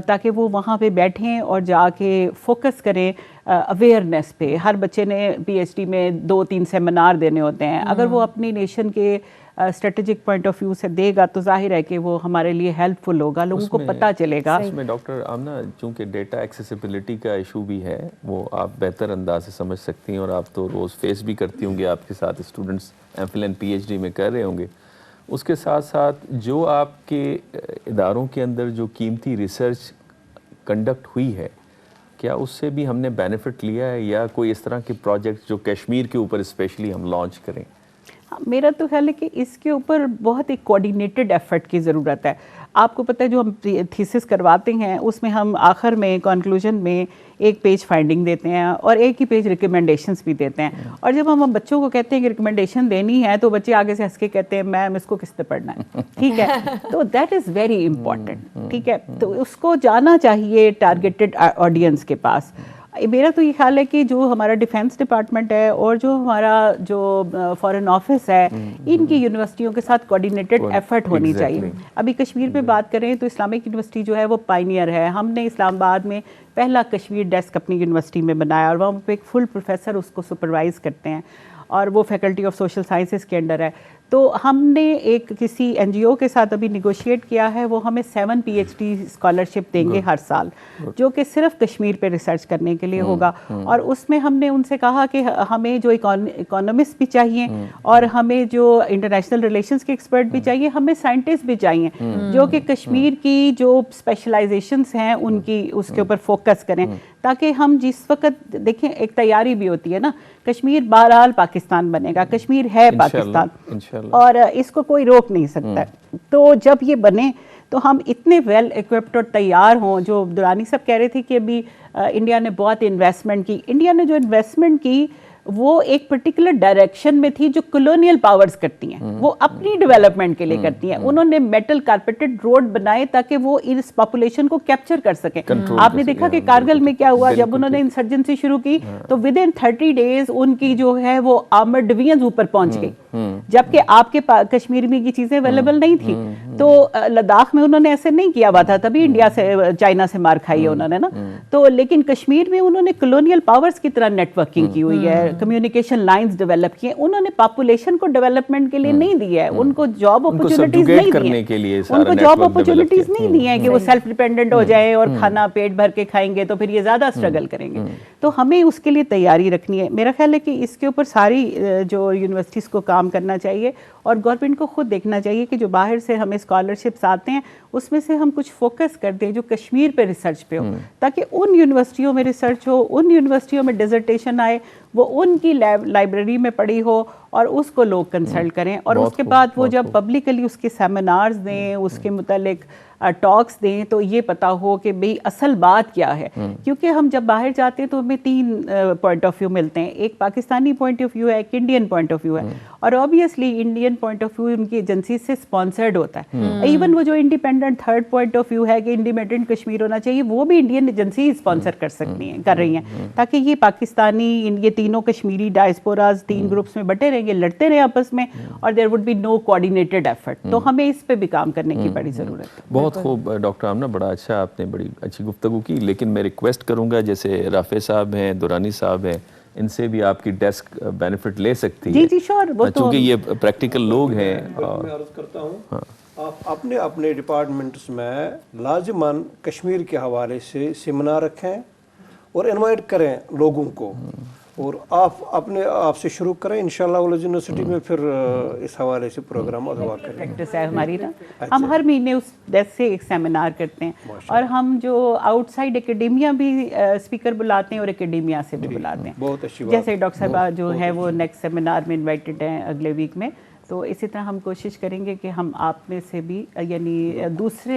تاکہ وہ وہاں پہ بیٹھیں اور جا کے فوکس کریں اویئرنیس پہ. ہر بچے نے پی ایچ ڈی میں 2-3 سیمینار دینے ہوتے ہیں، اگر وہ اپنی نیشن کے اسٹریٹجک پوائنٹ آف ویو سے دے گا تو ظاہر ہے کہ وہ ہمارے لیے ہیلپ فل ہوگا، لوگوں کو پتہ چلے گا. اس میں ڈاکٹر آمنہ چونکہ ڈیٹا ایکسیسیبلٹی کا ایشو بھی ہے، وہ آپ بہتر انداز سے سمجھ سکتی ہیں، اور آپ تو روز فیس بھی کرتی ہوں گے، آپ کے ساتھ students M phil and P H D میں کر رہے ہوں گے. اس کے ساتھ ساتھ جو آپ کے اداروں کے اندر جو قیمتی ریسرچ کنڈکٹ ہوئی ہے، کیا اس سے بھی ہم نے بینیفٹ لیا ہے، یا کوئی اس طرح کے پروجیکٹ جو کشمیر کے اوپر اسپیشلی ہم لانچ کریں؟ میرا تو خیال ہے کہ اس کے اوپر بہت ایک کوآرڈینیٹڈ ایفرٹ کی ضرورت ہے. آپ کو پتہ ہے جو ہم تھیسس کرواتے ہیں اس میں ہم آخر میں کنکلوژن میں ایک پیج فائنڈنگ دیتے ہیں اور ایک ہی پیج ریکمنڈیشنز بھی دیتے ہیں. اور جب ہم بچوں کو کہتے ہیں کہ ریکمنڈیشن دینی ہے تو بچے آگے سے ہنس کے کہتے ہیں میم اس کو کس سے پڑھنا ہے. ٹھیک ہے، تو دیٹ از ویری امپورٹنٹ. ٹھیک ہے، تو اس کو جانا چاہیے ٹارگیٹڈ آڈینس کے پاس. میرا تو یہ خیال ہے کہ جو ہمارا ڈیفینس ڈپارٹمنٹ ہے اور جو ہمارا جو فارن آفس ہے، ان کی یونیورسٹیوں کے ساتھ کوآرڈینیٹڈ ایفرٹ ہونی چاہیے. ابھی کشمیر پہ بات کریں تو اسلامک یونیورسٹی جو ہے وہ پائنیئر ہے. ہم نے اسلام آباد میں پہلا کشمیر ڈیسک اپنی یونیورسٹی میں بنایا، اور وہاں پہ ایک فل پروفیسر اس کو سپروائز کرتے ہیں، اور وہ فیکلٹی آف سوشل سائنسز کے انڈر ہے. تو ہم نے ایک کسی این جی او کے ساتھ ابھی نیگوشیٹ کیا ہے، وہ ہمیں 7 پی ایچ ڈی اسکالرشپ دیں گے ہر سال، جو کہ صرف کشمیر پہ ریسرچ کرنے کے لیے ہوگا. اور اس میں ہم نے ان سے کہا کہ ہمیں جو اکانومسٹ بھی چاہیے، اور ہمیں جو انٹرنیشنل ریلیشنز کے ایکسپرٹ بھی چاہیے، ہمیں سائنٹسٹ بھی چاہیے جو کہ کشمیر کی جو اسپیشلائزیشنس ہیں ان کی اس کے اوپر فوکس کریں، تاکہ ہم جس وقت دیکھیں ایک تیاری بھی ہوتی ہے نا، کشمیر بہرحال پاکستان بنے گا، کشمیر ہے پاکستان اور اس کو کوئی روک نہیں سکتا. تو جب یہ بنے تو ہم اتنے ویل ایکوپڈ اور تیار ہوں. جو دورانی صاحب کہہ رہے تھے کہ ابھی انڈیا نے بہت انویسٹمنٹ کی، انڈیا نے جو انویسٹمنٹ کی وہ ایک پرٹیکولر ڈائریکشن میں تھی جو کلونیل پاورز کرتی ہیں، وہ اپنی ڈیولپمنٹ کے لیے کرتی ہیں. انہوں نے میٹل کارپیٹڈ روڈ بنائے تاکہ وہ اس پاپولیشن کو کیپچر کر سکیں. آپ نے دیکھا کہ کارگل میں کیا ہوا، جب انہوں نے انسرجنسی شروع کی تو ود ان 30 days ان کی جو ہے وہ آرمرڈ ڈویژنز اوپر پہنچ گئی، جبکہ آپ کے کشمیر میں یہ چیزیں اویلیبل نہیں تھی. تو لداخ میں انہوں نے ایسے نہیں کیا ہوا تھا، تبھی انڈیا سے چائنا سے مار کھائی ہے انہوں نے نا. تو لیکن کشمیر میں انہوں نے کلونیل پاورز کی طرح نیٹ ورکنگ کی ہوئی ہے، کمیونیکیشن لائنز ڈیولپ کیے. انہوں نے پاپولیشن کو ڈیولپمنٹ کے لیے نہیں دی ہے، ان کو جاب اپرچونٹیز نہیں دی ہیں، ان کو جاب اپرچونیٹیز نہیں دی ہیں کہ وہ سیلف ڈیپینڈنٹ ہو جائیں اور کھانا پیٹ بھر کے کھائیں گے تو پھر یہ زیادہ اسٹرگل کریں گے. تو ہمیں اس کے لیے تیاری رکھنی ہے. میرا خیال ہے کہ اس کے اوپر ساری جو یونیورسٹیز کو کام کرنا چاہیے، اور گورنمنٹ کو خود دیکھنا چاہیے کہ جو باہر سے ہمیں اسکالرشپس آتے ہیں اس میں سے ہم کچھ فوکس کر دیں جو کشمیر پہ ریسرچ پہ ہو، تاکہ ان یونیورسٹیوں میں ریسرچ ہو، ان یونیورسٹیوں میں ڈیزرٹیشن آئے، وہ ان کی لائبریری میں پڑھی ہو اور اس کو لوگ کنسلٹ کریں، اور اس کے بعد وہ جب پبلکلی اس کے سیمینارز دیں، اس کے متعلق ٹاکس دیں، تو یہ پتا ہو کہ بھئی اصل بات کیا ہے. کیونکہ ہم جب باہر جاتے ہیں تو ہمیں 3 پوائنٹ آف ویو ملتے ہیں، ایک پاکستانی پوائنٹ آف ویو ہے، ایک انڈین پوائنٹ آف ویو ہے، اور obviously Indian point of view ان کی ایجنسی سے اسپانسرڈ ہوتا ہے. ایون وہ جو independent third point of view ہے کہ انڈیپینڈنٹ کشمیر ہونا چاہیے، وہ بھی انڈین ایجنسی اسپانسر کر رہی ہیں، تاکہ یہ پاکستانی یہ تینوں کشمیری ڈائسپوراز 3 گروپس میں بٹے رہیں گے، لڑتے رہے آپس میں، اور there would be no coordinated effort. تو ہمیں اس پہ بھی کام کرنے کی بڑی ضرورت ہے. بہت خوب ڈاکٹر آمنہ، بڑا اچھا، آپ نے بڑی اچھی گفتگو کی. لیکن میں ریکویسٹ کروں گا جیسے رافع صاحب ہیں، دورانی صاحب ہیں، ان سے بھی آپ کی ڈیسک بینیفٹ لے سکتی ہے. جی شور، چونکہ یہ پریکٹیکل لوگ ہیں. میں عرض کرتا ہوں، آپ اپنے ڈپارٹمنٹس میں لازماً کشمیر کے حوالے سے سیمینار رکھیں اور انوائٹ کریں لوگوں کو، اور آپ سے شروع کریں. انشاءاللہ ولز یونیورسٹی میں پھر اس حوالے سے پروگرام اغوا کریں. پریکٹس ہے ہماری نا، ہم ہر مہینے اس ڈیسک سے ایک سیمینار کرتے ہیں، اور ہم جو آؤٹ سائڈ اکیڈیمیا بھی اسپیکر بلاتے ہیں اور اکیڈیمیا سے بھی بلاتے ہیں. بہت اچھی بات. جیسے ڈاکٹر صاحبہ جو ہے وہ نیکسٹ سیمینار میں انوائٹڈ ہیں اگلے ویک میں. تو اسی طرح ہم کوشش کریں گے کہ ہم آپ میں سے بھی یعنی دوسرے